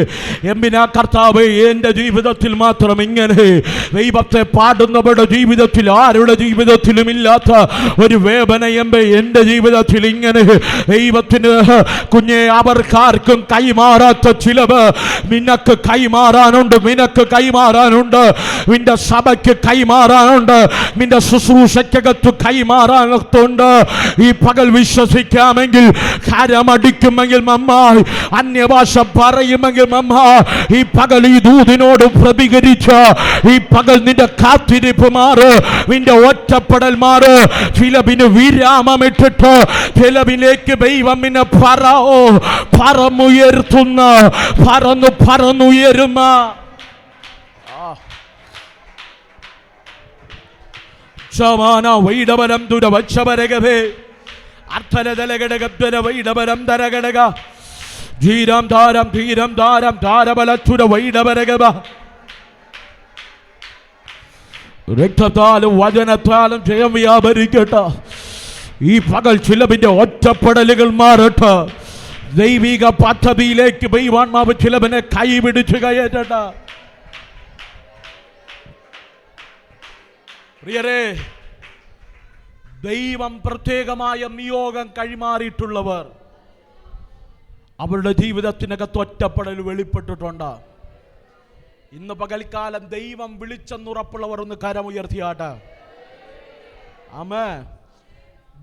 എന്തിനാ കർത്താവേ എൻ്റെ ജീവിതത്തിൽ മാത്രം ഇങ്ങനെ? ദൈവത്തെ പാടുന്നവരുടെ ജീവിതത്തിൽ, ആരുടെ ജീവിതത്തിലും ഇല്ലാത്ത ഒരു വേദന എൻ്റെ ജീവിതത്തിൽ ഇങ്ങനെ. ദൈവത്തിന് കുഞ്ഞെ, അവർക്കാർക്കും കൈമാറാത്ത ചിലവ് നിനക്ക് കൈമാറാനുണ്ട്, നിനക്ക് കൈമാറാനുണ്ട്. നിന്റെ സഭയ്ക്ക് കൈമാറാനുണ്ട്, നിന്റെ ശുശ്രൂഷയ്ക്കകത്ത് കൈമാറാനുണ്ട്. ഈ പകൽ വിശ്വസിക്കാമെങ്കിൽ, കരമടിക്കുമെങ്കിൽ നന്നായി, അന്യഭാഷ പറയുമെങ്കിൽ നന്നായി, ഈ പകൽ ഈ ദൂതിനോട് പ്രതികരിച്ച ഈ പകൽ നിന്റെ കാത്തിരിപ്പ് മാറ്, നിന്റെ ഒറ്റപ്പെടൽ മാറ്. ചിലവിന് വിരാമമിട്ടിട്ട് ചിലവിലേക്ക് ദൈവം നിന്നെ പറന്നുയർത്തുന്ന, പറന്നുയരുന്ന വൈഡവരം ദുരവച്ചവരകവേ അർത്ഥരതലഘടകം തരഘടക ധീരം ധാരം ധീരം ധാരം ധാരബലച്ചുര വൈഡവരകവ. രക്തത്താലും വചനത്താലും ജയം വ്യാപരിക്കട്ടെ. ഈ പകൽ ചിലവിന്റെ ഒറ്റപ്പെടലുകൾ മാറട്ടെ. ദൈവിക പദ്ധതിയിലേക്ക് ദൈവാത്മാവ് ചിലവിനെ കൈപിടിച്ച് കയറ്റട്ടെ. പ്രിയരേ, ദൈവം പ്രത്യേകമായ നിയോഗം കൈമാറിയിട്ടുള്ളവർ, അവരുടെ ജീവിതത്തിനകത്ത് ഒറ്റപ്പെടൽ വെളിപ്പെട്ടിട്ടുണ്ട്. ഇന്ന് പകൽക്കാലം ദൈവം വിളിച്ചെന്നുറപ്പുള്ളവർ ഒന്ന് കരമുയർത്തിയാട്ടെ. ആമേൻ.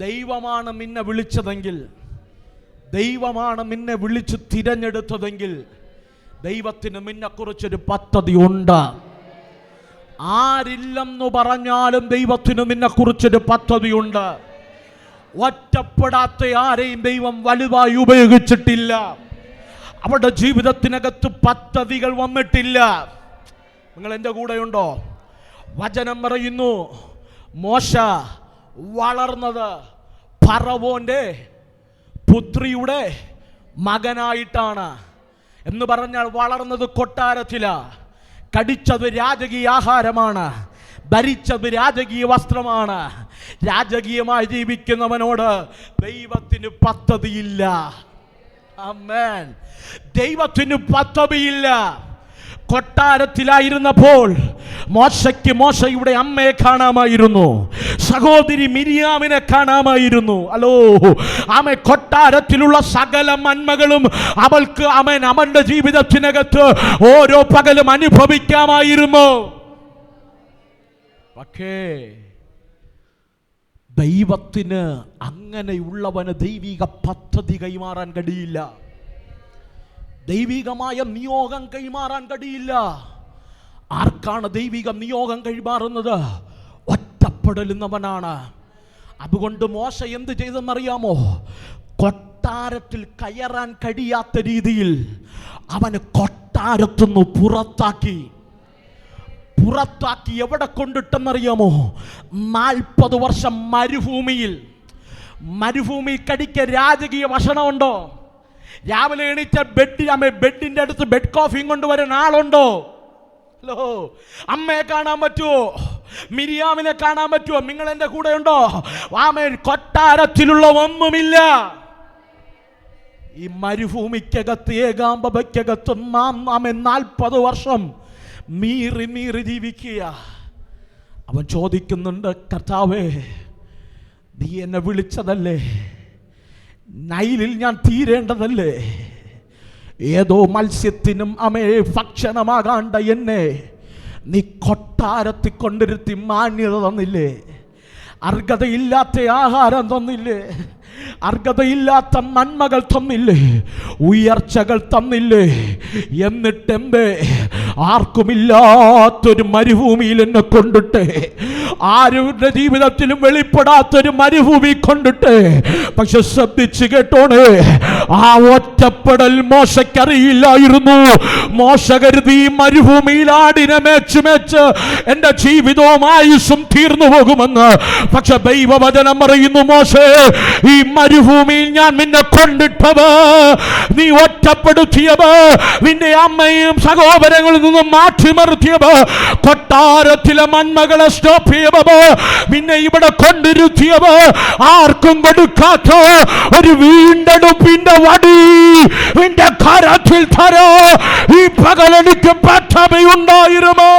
ദൈവമാണ് നിന്നെ വിളിച്ചതെങ്കിൽ, ദൈവമാണ് നിന്നെ വിളിച്ച് തിരഞ്ഞെടുത്തതെങ്കിൽ, ദൈവത്തിന് നിന്നെക്കുറിച്ചൊരു പദ്ധതി ഉണ്ട്. ആരില്ലെന്ന് പറഞ്ഞാലും ദൈവത്തിന് നിന്നെക്കുറിച്ചൊരു പദ്ധതിയുണ്ട്. ഒറ്റപ്പെടാത്ത ആരെയും ദൈവം വലുതായി ഉപയോഗിച്ചിട്ടില്ല. അവരുടെ ജീവിതത്തിനകത്ത് പദ്ധതികൾ വന്നിട്ടില്ല. നിങ്ങൾ എൻ്റെ കൂടെയുണ്ടോ? വചനം പറയുന്നു, മോശ വളർന്നത് ഫറവോന്റെ പുത്രിയുടെ മകനായിട്ടാണ്. എന്ന് പറഞ്ഞാൽ വളർന്നത് കൊട്ടാരത്തിലാ, കടിച്ചത് രാജകീയ ആഹാരമാണ്, ധരിച്ചത് രാജകീയ വസ്ത്രമാണ്. രാജകീയമായി ജീവിക്കുന്നവനോട് ദൈവത്തിന് പദ്ധതിയില്ല. ആമേൻ. ദൈവത്തിന് പദ്ധതിയില്ല. കൊട്ടാരത്തിലായിരുന്നപ്പോൾ മോശയ്ക്ക് മോശയുടെ അമ്മയെ കാണാമായിരുന്നു, സഹോദരി മിരിയാമിനെ കാണാമായിരുന്നു. അല്ലോ, ആമേ, കൊട്ടാരത്തിലുള്ള സകല നന്മകളും അവൾക്ക് അവന്റെ ജീവിതത്തിനകത്ത് ഓരോ പകലും അനുഭവിക്കാമായിരുന്നു. പക്ഷേ ദൈവത്തിന് അങ്ങനെയുള്ളവന് ദൈവിക പദ്ധതി കൈമാറാൻ കഴിയില്ല, ദൈവികമായ നിയോഗം കൈമാറാൻ കഴിയില്ല. ആർക്കാണ് ദൈവിക നിയോഗം കൈമാറുന്നത്? ഒറ്റപ്പെടുന്നവനാണ്. അതുകൊണ്ട് മോശ എന്ത് ചെയ്തെന്നറിയാമോ? കൊട്ടാരത്തിൽ കയറാൻ കഴിയാത്ത രീതിയിൽ അവന് കൊട്ടാരത്തുനിന്ന് പുറത്താക്കി എവിടെ കൊണ്ടിട്ടെന്നറിയാമോ? 40 വർഷം മരുഭൂമിയിൽ കടിക്ക രാജകീയ ഭക്ഷണമുണ്ടോ? രാവിലെ എണീച്ച ബെഡിന്റെ അടുത്ത് ബെഡ് കോഫിയും കൊണ്ടുവരാൻ ആളുണ്ടോ? ഹലോ, അമ്മയെ കാണാൻ പറ്റുമോ? മിരിയാമിനെ കാണാൻ പറ്റുമോ? നിങ്ങൾ എൻ്റെ കൂടെ ഉണ്ടോ? ആമേൻ. കൊട്ടാരത്തിലുള്ള ഒന്നുമില്ല. ഈ മരുഭൂമിക്കകത്ത് ഏകാന്തതയ്ക്കകത്ത് 40 വർഷം മീറി ജീവിക്കുക. അവൻ ചോദിക്കുന്നുണ്ട്, കർത്താവേ, നീ എന്നെ വിളിച്ചതല്ലേ? നൈലിൽ ഞാൻ തീരേണ്ടതല്ലേ? ഏതോ മത്സ്യത്തിനും ഭക്ഷണമാകാണ്ട എന്നെ നീ കൊട്ടാരത്തിൽ കൊണ്ടിരുത്തി മാന്യത തന്നില്ലേ? അർഹതയില്ലാത്ത ആഹാരം തന്നില്ലേ? അർഹതയില്ലാത്ത നന്മകൾ തന്നില്ലേ? ഉയർച്ചകൾ തന്നില്ലേ? എന്നിട്ടെന്തേ ആർക്കുമില്ലാത്തൊരു മരുഭൂമിയിൽ എന്നെ കൊണ്ടിട്ട്, ആരുടെ ജീവിതത്തിലും വെളിപ്പെടാത്തൊരു മരുഭൂമി കൊണ്ടിട്ട്. പക്ഷെ ശ്രദ്ധിച്ച് കേട്ടോണേ, ആ ഒറ്റപ്പെടൽ മോശക്കറിയില്ലായിരുന്നു. മോശ കരുതി മരുഭൂമിയിൽ ആടിനെ മേച്ച് എന്റെ ജീവിതവും ആയുസ്സും തീർന്നു പോകുമെന്ന്. പക്ഷെ ദൈവവചനം പറയുന്നു, മോശേ, ഈ മരുഭൂമിയിൽ ഞാൻ നിന്നെ കൊണ്ടിട്ടത്, നീ ഒറ്റപ്പെടുത്തിയത്, നിന്റെ അമ്മയും സഹോദരങ്ങളിൽ നിന്നും മാറ്റിമറിയത്, കൊട്ടാരത്തിലെ നന്മകളെ സ്റ്റോപ്പ് ചെയ്തത്, നിന്നെ ഇവിടെ കൊണ്ടിരുത്തിയത്, ആർക്കും കൊടുക്കാത്ത ഒരു വീണ്ടെടുപ്പിന്റെ വടി നിന്റെ കരത്തിൽ തരോ. ഈ പകലെനിക്ക് പദ്ധതിയുണ്ടായിരുമോ?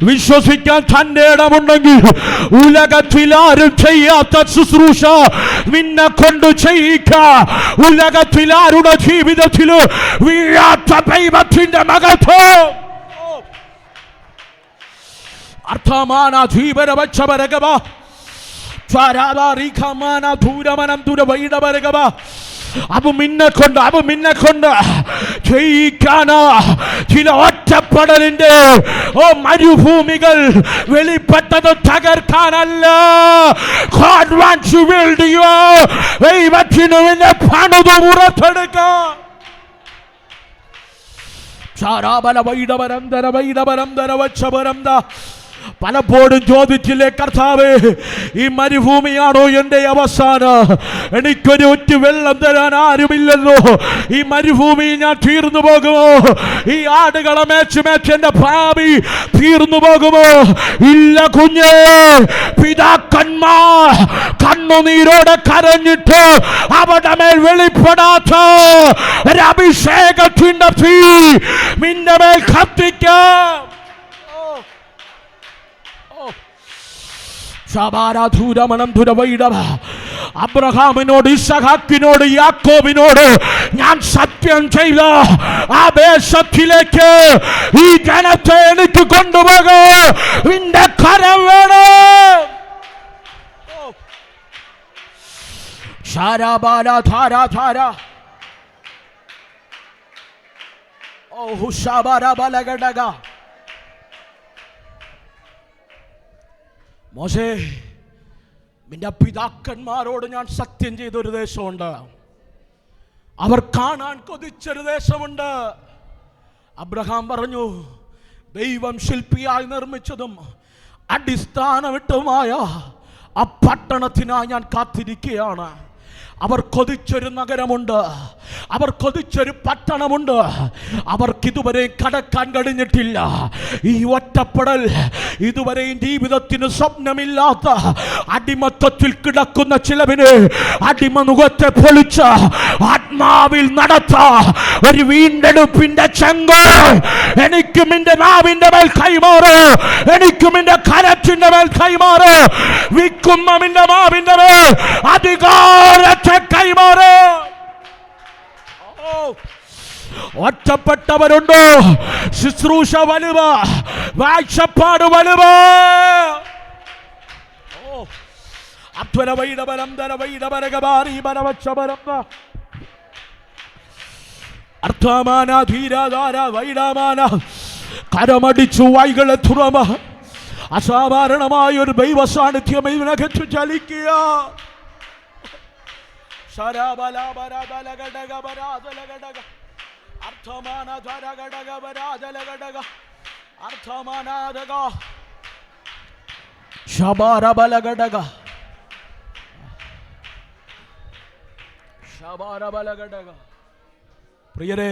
വിശ്വസിക്കാൻ തന്റെ ഇടമുണ്ടെങ്കിൽ ഉലകത്തിൽ ആരും ചെയ്യാത്ത ശുശ്രൂഷ നിന്നെ കൊണ്ട് ചെയ്യിക്കാം. ഉലകത്തിൽ ആരുടെ ജീവിതത്തിൽ വീഴാത്ത ദൈവത്തിന്റെ മകത്വം. അർത്ഥമാന ധീപര വച്ചവരകവ ദ്വാരാരീഖമാന ദൂരമനം ദൂരവൈടവരകവ. അവ മിന്നെ കൊണ്ട് ജയിക്കാനാ ചില ഒറ്റപ്പെടലിന്റെ മരുഭൂമികൾ വെളിപ്പെട്ടത് തകർക്കാനല്ല. God wants to build you. ദൈവത്തിന് നിന്നെ പണിതു പുറത്തെടുക്കാൻ. പലപ്പോഴും ചോദിച്ചില്ലേ, കർത്താവേ, ഈ മരുഭൂമിയാണോ എൻ്റെ അവസാനം? എനിക്കൊരു ഒറ്റ വെള്ളം തരാൻ ആരുമില്ലല്ലോ. ഈ മരുഭൂമിയിൽ ഞാൻ തീർന്നു പോകുമോ? ഈ ആടുകളെ മേച്ച് എൻ്റെ ഭാവി തീർന്നു പോകുമോ? ഇല്ല കുഞ്ഞേ, പിതാക്കന്മാർ കണ്ണുനീരോടെ കരഞ്ഞിട്ട് അവിടെ മേൽ വെളിപ്പെടാത്ത ഒരു അഭിഷേകത്തിന്റെ തീ നിന്റെ മേൽ കത്തിക്കാം. അബ്രഹാമിനോട്, ഇസഹാക്കിനോട്, യാക്കോബിനോട് ഞാൻ സത്യം ചെയ്ത ആ ദേശത്തിലേക്ക് ഈ ജനത്തെ എനിക്ക് കൊണ്ടുപോകോ. നിന്റെ കരം വേണം. മോശേ, നിന്റെ പിതാക്കന്മാരോട് ഞാൻ സത്യം ചെയ്തൊരു ദേശമുണ്ട്, അവർ കാണാൻ കൊതിച്ചൊരു ദേശമുണ്ട്. അബ്രഹാം പറഞ്ഞു, ദൈവം ശില്പിയായി നിർമ്മിച്ചതും അടിസ്ഥാനമിട്ടുമായ ആ പട്ടണത്തിനായി ഞാൻ കാത്തിരിക്കുകയാണ്. അവർ കൊതിച്ചൊരു നഗരമുണ്ട്, അവർ കൊതിച്ചൊരു പട്ടണമുണ്ട്, അവർക്കിതുവരെ കടക്കാൻ കഴിഞ്ഞിട്ടില്ല. ഈ ഒറ്റപ്പെടൽ, ഇതുവരെയും ജീവിതത്തിന് സ്വപ്നമില്ലാത്ത അടിമത്തത്തിൽ കിടക്കുന്ന ചിലവിന് അടിമനുഖത്തെ പൊളിച്ച ആത്മാവിൽ നടത്ത ഒരു വീണ്ടെടുപ്പിന്റെ ചെങ്കോ എനിക്കും എന്റെ നാവിന്റെ മേൽ കൈമാറ്, എനിക്കും എന്റെ കരത്തിന്റെ മേൽ കൈമാറ്, വിൽക്കുന്ന നിന്റെ നാവിന്റെ മേൽ അധികാരത്തെ കൈമാറ്. ഒറ്റപ്പെട്ടവരുണ്ടോ? ശുശ്രൂഷ വലുവ, വാഴ്ചപ്പാട് വലുവ. അധ്വര വൈഡപരം ധര വൈഡപരകബാരി ബലവച്ചപരം അർത്ഥമാന ധീരധാര വൈഡമാന കരമടിച്ചു വായ്കളെ തുറമ. അസാധാരണമായ ഒരു ദൈവ സാന്നിധ്യം ഇതിനകത്ത് ചലിക്കുക. പ്രിയരെ,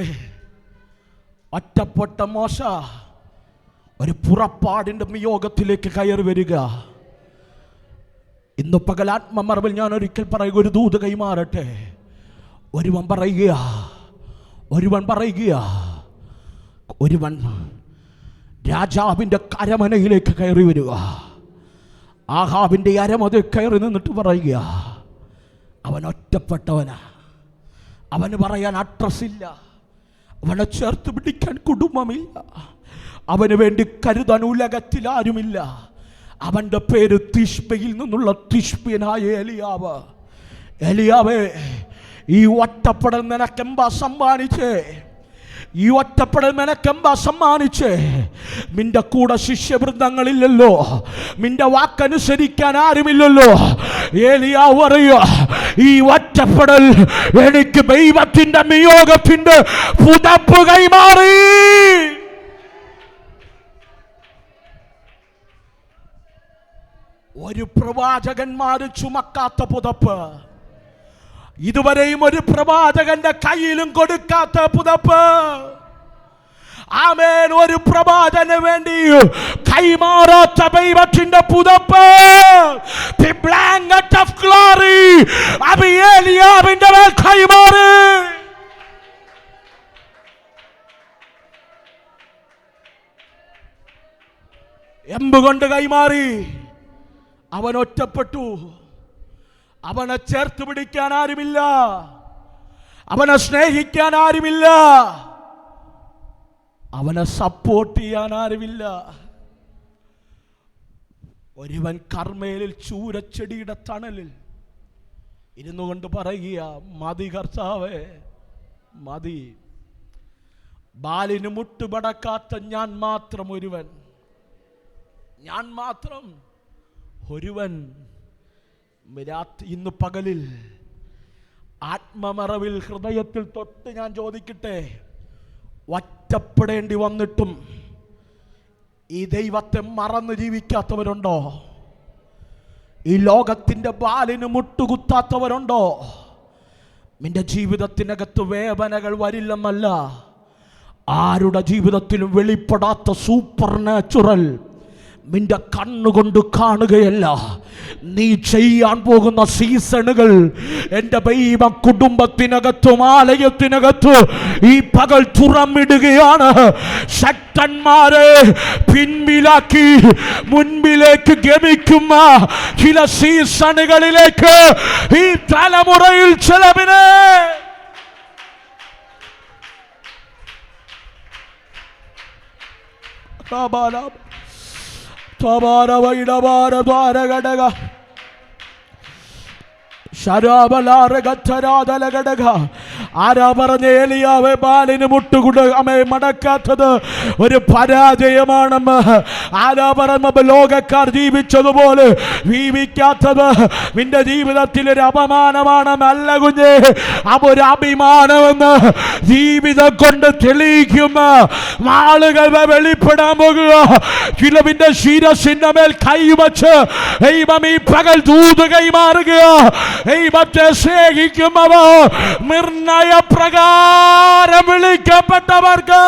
ഒറ്റപ്പെട്ട മോശ ഒരു പുറപ്പാടിന്റെ നിയോഗത്തിലേക്ക് കയറി വരിക. ഇന്ന് പകൽ ആത്മമറവിൽ ഞാൻ ഒരിക്കൽ പറയുക, ഒരു ദൂത് കൈമാറട്ടെ. ഒരുവൻ രാജാവിൻ്റെ അരമനയിലേക്ക് കയറി വരിക. ആഹാബിൻ്റെ അരമനയിൽ കയറി നിന്നിട്ട് പറയുക, അവൻ ഒറ്റപ്പെട്ടവനാ, അവന് പറയാൻ അഡ്രസ് ഇല്ല, അവനെ ചേർത്ത് പിടിക്കാൻ കുടുംബമില്ല, അവന് വേണ്ടി കരുതാൻ ഉലകത്തിൽ ആരുമില്ല. അവൻ്റെ പേര് തിഷ്പയിൽ നിന്നുള്ള തിഷ്പ്യനായ എലിയാവ്. എലിയാവേ, ഈ ഒറ്റപ്പെടൽ നിനക്കെമ്പാ സമ്മാനിച്ചേ? ഈ ഒറ്റപ്പെടൽ നിനക്കെമ്പാ സമ്മാനിച്ചേ? നിന്റെ കൂടെ ശിഷ്യവൃന്ദങ്ങളില്ലല്ലോ, നിന്റെ വാക്കനുസരിക്കാൻ ആരുമില്ലല്ലോ. ഏലിയാവ് അറിയോ, ഈ ഒറ്റപ്പെടൽ എനിക്ക് ദൈവത്തിന്റെ നിയോഗത്തിന്റെ പുതപ്പ് കൈമാറി. ഒരു പ്രവാചകന്മാര് ചുമക്കാത്ത പുതപ്പ്, ഇതുവരെയും ഒരു പ്രവാചകന്റെ കയ്യിലും കൊടുക്കാത്ത പുതപ്പ്. ആമേൻ. ഒരു പ്രവാചകന് വേണ്ടി കൈമാറാത്ത ദൈവത്തിന്റെ പുതപ്പ്, the blanket of glory, അത് ഏലിയാവിന്റെ മേൽ കൈമാറി. എമ്പുകൊണ്ട് കൈമാറി. അവൻ ഒറ്റപ്പെട്ടു. അവനെ ചേർത്ത് പിടിക്കാൻ ആരുമില്ല, അവനെ സ്നേഹിക്കാൻ ആരുമില്ല, അവനെ സപ്പോർട്ട് ചെയ്യാൻ ആരുമില്ല. ഒരുവൻ കർമ്മേലിൽ ചൂരച്ചെടിയുടെ തണലിൽ ഇരുന്നു കൊണ്ട് പറയുക, മതി കർത്താവേ, മതി. ബാലിന് മുട്ടുപടക്കാത്ത ഞാൻ മാത്രം ഒരുവൻ, ഇന്ന് പകലിൽ ആത്മമറവിൽ ഹൃദയത്തിൽ തൊട്ട് ഞാൻ ചോദിക്കട്ടെ, ഒറ്റപ്പെടേണ്ടി വന്നിട്ടും ഈ ദൈവത്തെ മറന്ന് ജീവിക്കാത്തവരുണ്ടോ? ഈ ലോകത്തിൻ്റെ ബാലിന് മുട്ടുകുത്താത്തവരുണ്ടോ? നിന്റെ ജീവിതത്തിനകത്ത് വേദനകൾ വരില്ലെന്നല്ല, ആരുടെ ജീവിതത്തിലും വെളിപ്പെടാത്ത സൂപ്പർ നാച്ചുറൽ നിന്റെ കണ്ണുകൊണ്ട് കാണുകയല്ല, നീ ചെയ്യാൻ പോകുന്ന സീസണുകൾ എൻ്റെ ദൈവ കുടുംബത്തിനകത്തും ആലയത്തിനകത്തും ഈ പകൽ തുറന്നിടുകയാണ്. ശക്തന്മാരെ പിൻപിലാക്കി മുൻപിലേക്ക് ഗമിക്കുന്ന ചില സീസണുകളിലേക്ക് ഈ തലമുറയിൽ ചിലവിനെ ആരാ പറഞ്ഞ ഏലിയാവേ ബാലിന് മടക്കാത്തത് ഒരു പരാജയമാണെന്ന്? ആരാ പറഞ്ഞ ലോകക്കാർ ജീവിച്ചതുപോലെ ജീവിക്കാത്തത് നിന്റെ ജീവിതത്തിൽ ഒരു അപമാനമാണെന്ന്? അല്ല കുഞ്ഞേ, അതൊരു അഭിമാനമെന്ന് ജീവിതം കൊണ്ട് തെളിയിക്കുന്ന ആളുകൾ വെളിപ്പെടാൻ പോകുക. ചിലവിന്റെ ശിരസിന്റെ മേൽ കൈവച്ച് ദൈവം ഈ പകൽ ദൂത് കൈമാറുക. ദൈവത്തെ സ്നേഹിക്കുന്നവർ നിർണയ പ്രകാരം വിളിക്കപ്പെട്ടവർക്ക്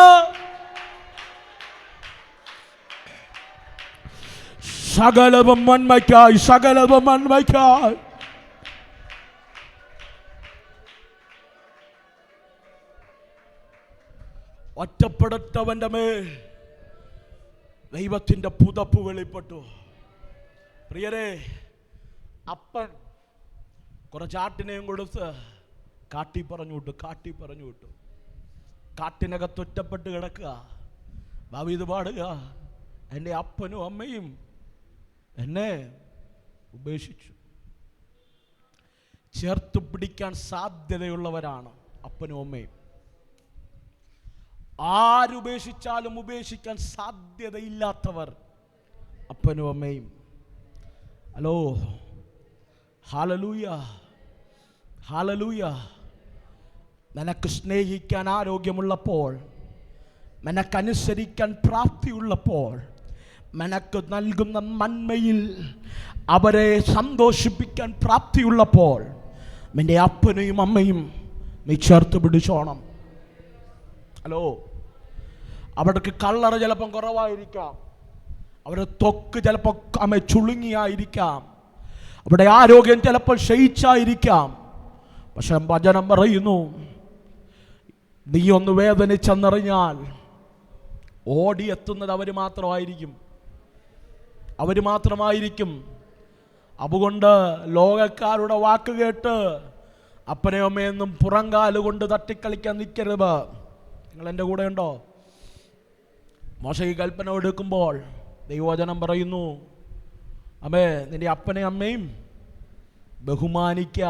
സകലവും നന്മയ്ക്കായി, സകലവും നന്മയ്ക്കായി. ഒറ്റപ്പെടുത്തവന്റെ മേൽ ദൈവത്തിന്റെ പുതപ്പ് വെളിപ്പെട്ടു. പ്രിയരെ, അപ്പൻ കുറച്ചാട്ടിനെയും കൊടുത്ത് കാട്ടി പറഞ്ഞു വിട്ടു. കാട്ടിനകത്ത് ഒറ്റപ്പെട്ട് കിടക്കുക. ഭാവിത് പാടുക, എൻ്റെ അപ്പനും അമ്മയും എന്നെ ഉപേക്ഷിച്ചു. ചേർത്ത് പിടിക്കാൻ സാധ്യതയുള്ളവരാണ് അപ്പനും അമ്മയും. ആരുപേക്ഷിച്ചാലും ഉപേക്ഷിക്കാൻ സാധ്യതയില്ലാത്തവർ അപ്പനും അമ്മയും. Hello, hallelujah, hallelujah. നിനക്ക് സ്നേഹിക്കാൻ ആരോഗ്യമുള്ളപ്പോൾ, നിനക്കനുസരിക്കാൻ പ്രാപ്തിയുള്ളപ്പോൾ, നിനക്ക് നൽകുന്ന നന്മയിൽ അവരെ സന്തോഷിപ്പിക്കാൻ പ്രാപ്തിയുള്ളപ്പോൾ, നിന്റെ അപ്പനെയും അമ്മയും നീ ചേർത്ത് പിടിച്ചോണം. ഹലോ, അവർക്ക് കളർ ചിലപ്പം കുറവായിരിക്കാം, അവരുടെ ത്വക്ക് ചിലപ്പോൾ ചുളുങ്ങിയായിരിക്കാം, അവിടെ ആരോഗ്യം ചിലപ്പോൾ ക്ഷയിച്ചായിരിക്കാം. പക്ഷെ വചനം പറയുന്നു, നീ ഒന്ന് വേദനിച്ചെന്നറിഞ്ഞാൽ ഓടിയെത്തുന്നത് അവർ മാത്രമായിരിക്കും. അതുകൊണ്ട് ലോകക്കാരുടെ വാക്ക് കേട്ട് അപ്പനെയും അമ്മയൊന്നും പുറങ്കാലുകൊണ്ട് തട്ടിക്കളിക്കാൻ നിൽക്കരുത്. നിങ്ങൾ എൻ്റെ കൂടെ ഉണ്ടോ? മോശെ ഈ കൽപ്പന എടുക്കുമ്പോൾ ദൈവവചനം പറയുന്നു, അമ്മേ നിന്റെ അപ്പനെയും അമ്മയും ബഹുമാനിക്കുക.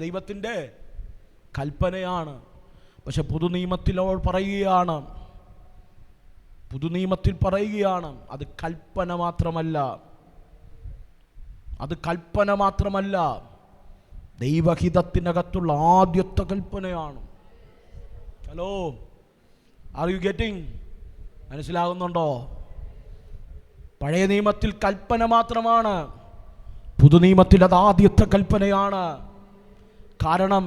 ദൈവത്തിൻ്റെ കൽപ്പനയാണ്. പക്ഷെ പുതുനിയമത്തിൽ പറയുകയാണ് അത് കൽപ്പന മാത്രമല്ല, ദൈവഹിതത്തിനകത്തുള്ള ആദ്യത്തെ കൽപ്പനയാണ്. Hello, are you getting? മനസ്സിലാകുന്നുണ്ടോ? പഴയ നിയമത്തിൽ കൽപ്പന മാത്രമാണ്, പുതുനിയമത്തിൽ അത് ആദ്യത്തെ കൽപ്പനയാണ്. കാരണം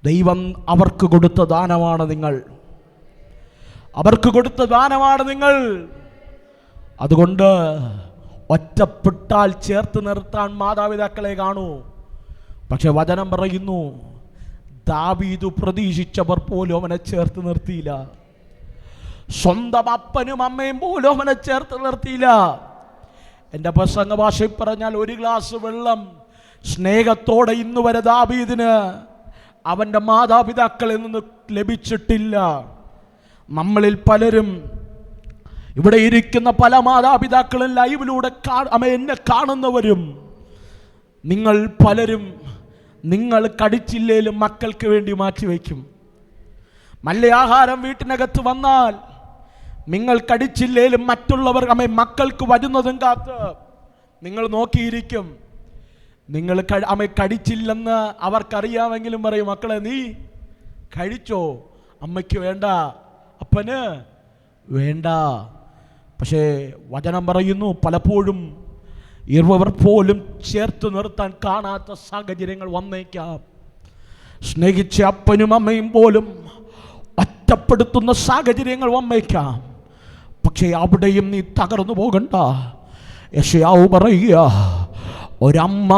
ദൈവം അവർക്ക് കൊടുത്ത ദാനമാണ് നിങ്ങൾ. അതുകൊണ്ട് ഒറ്റപ്പെട്ടാൽ ചേർത്ത് നിർത്താൻ മാതാപിതാക്കളെ കാണൂ. പക്ഷെ വചനം പറയുന്നു, ദാവീദ് പ്രതീക്ഷിച്ചവർ പോലും അവനെ ചേർത്ത് നിർത്തിയില്ല. സ്വന്തം അപ്പനും അമ്മയും പോലും അവനെ ചേർത്ത് നിർത്തിയില്ല. എൻ്റെ പ്രസംഗ ഭാഷയിൽ പറഞ്ഞാൽ, ഒരു ഗ്ലാസ് വെള്ളം സ്നേഹത്തോടെ ഇന്ന് വരെ ദാവീദിന് അവൻ്റെ മാതാപിതാക്കളിൽ നിന്ന് ലഭിച്ചിട്ടില്ല. നമ്മളിൽ പലരും, ഇവിടെ ഇരിക്കുന്ന പല മാതാപിതാക്കളും ലൈവിലൂടെ എന്നെ കാണുന്നവരും, നിങ്ങൾ പലരും നിങ്ങൾ കടിച്ചില്ലേലും മക്കൾക്ക് വേണ്ടി മാറ്റിവെക്കും. നല്ല ആഹാരം വീട്ടിനകത്ത് വന്നാൽ നിങ്ങൾ കടിച്ചില്ലേലും മറ്റുള്ളവർ മക്കൾക്ക് വരുന്നതും കാത്ത് നിങ്ങൾ നോക്കിയിരിക്കും. നിങ്ങൾ കടിച്ചില്ലെന്ന് അവർക്കറിയാമെങ്കിലും പറയും, മക്കളെ നീ കഴിച്ചോ, അമ്മയ്ക്ക് വേണ്ട, അപ്പന് വേണ്ട. പക്ഷേ വചനം പറയുന്നു, പലപ്പോഴും ഇവർ പോലും ചേർത്ത് നിർത്താൻ കാണാത്ത സാഹചര്യങ്ങൾ വന്നേക്കാം. സ്നേഹിച്ച അപ്പനും അമ്മയും പോലും ഒറ്റപ്പെടുത്തുന്ന സാഹചര്യങ്ങൾ വന്നേക്കാം. പക്ഷേ അവിടെയും നീ തകർന്നു പോകണ്ട. യെശയ്യാവ് പറയുക, ഒരമ്മ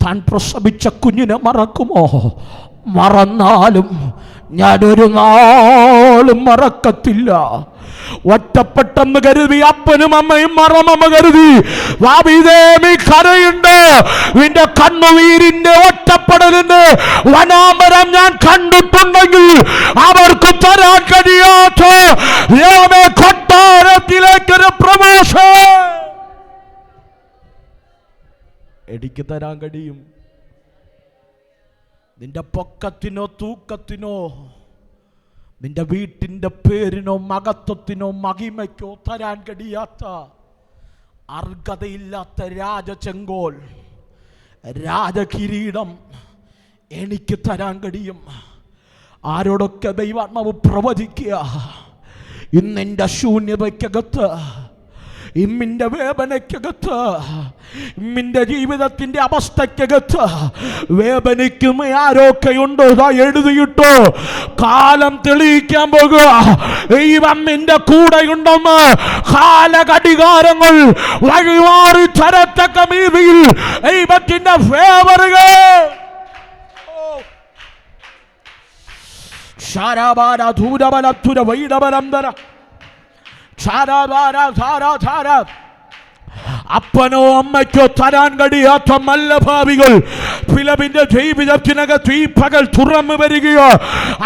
താൻ പ്രസവിച്ച കുഞ്ഞിനെ മറക്കുമോ? മറന്നാലും ഞാനൊരു നാളും മറക്കത്തില്ല. ഒറ്റപ്പെട്ടെന്ന് കരുതി അപ്പനും അമ്മയും മറമമ്മ കരുതി കരയുണ്ട്. നിന്റെ കണ്ണുനീരിന്റെ ഒറ്റപ്പെടലിന്റെ വനാമരം ഞാൻ കണ്ടിട്ടുണ്ടെങ്കിൽ അവർക്ക് തരാൻ കഴിയാത്ത കൊട്ടാരത്തിലേക്കൊരു പ്രമോഷൻ എനിക്ക് തരാൻ കഴിയും. നിന്റെ പൊക്കത്തിനോ തൂക്കത്തിനോ നിന്റെ വീട്ടിൻ്റെ പേരിനോ മഹത്വത്തിനോ മഹിമയ്ക്കോ തരാൻ കഴിയാത്ത അർഹതയില്ലാത്ത രാജചെങ്കോൽ, രാജകിരീടം എനിക്ക് തരാൻ കഴിയും. ആരോടൊക്കെ ദൈവാത്മാവ് പ്രവചിക്കുക, ഇന്നെൻ്റെ ശൂന്യതയ്ക്കകത്ത്, ഇമ്മിൻ്റെ വേദനയ്ക്കകത്ത്, ഇമ്മിൻ്റെ ജീവിതത്തിൻ്റെ അവസ്ഥയ്ക്കകത്ത് വേദനിക്കുന്ന ആരൊക്കെയുണ്ടോ എഴുതിയിട്ടോ. കാലം തെളിയിക്കാൻ പോകുക, ദൈവം നിന്റെ കൂടെയുണ്ടെന്ന്. കാലഘടികാരങ്ങൾ വഴിമാറി തരത്തക്ക രീതിയിൽ ദൈവത്തിൻ്റെ ഫേവറുകൾ ശാരാബാര ധൂരബലത്തുര വൈഡബലന്തര അപ്പനോ അമ്മയ്ക്കോ തരാൻ കഴിയാത്ത മല്ലഭാവികൾ ഫിലിപ്പിന്റെ ജീവിതത്തിനകത്ത് ഈ പകൽ തുറന്നു വരികയോ.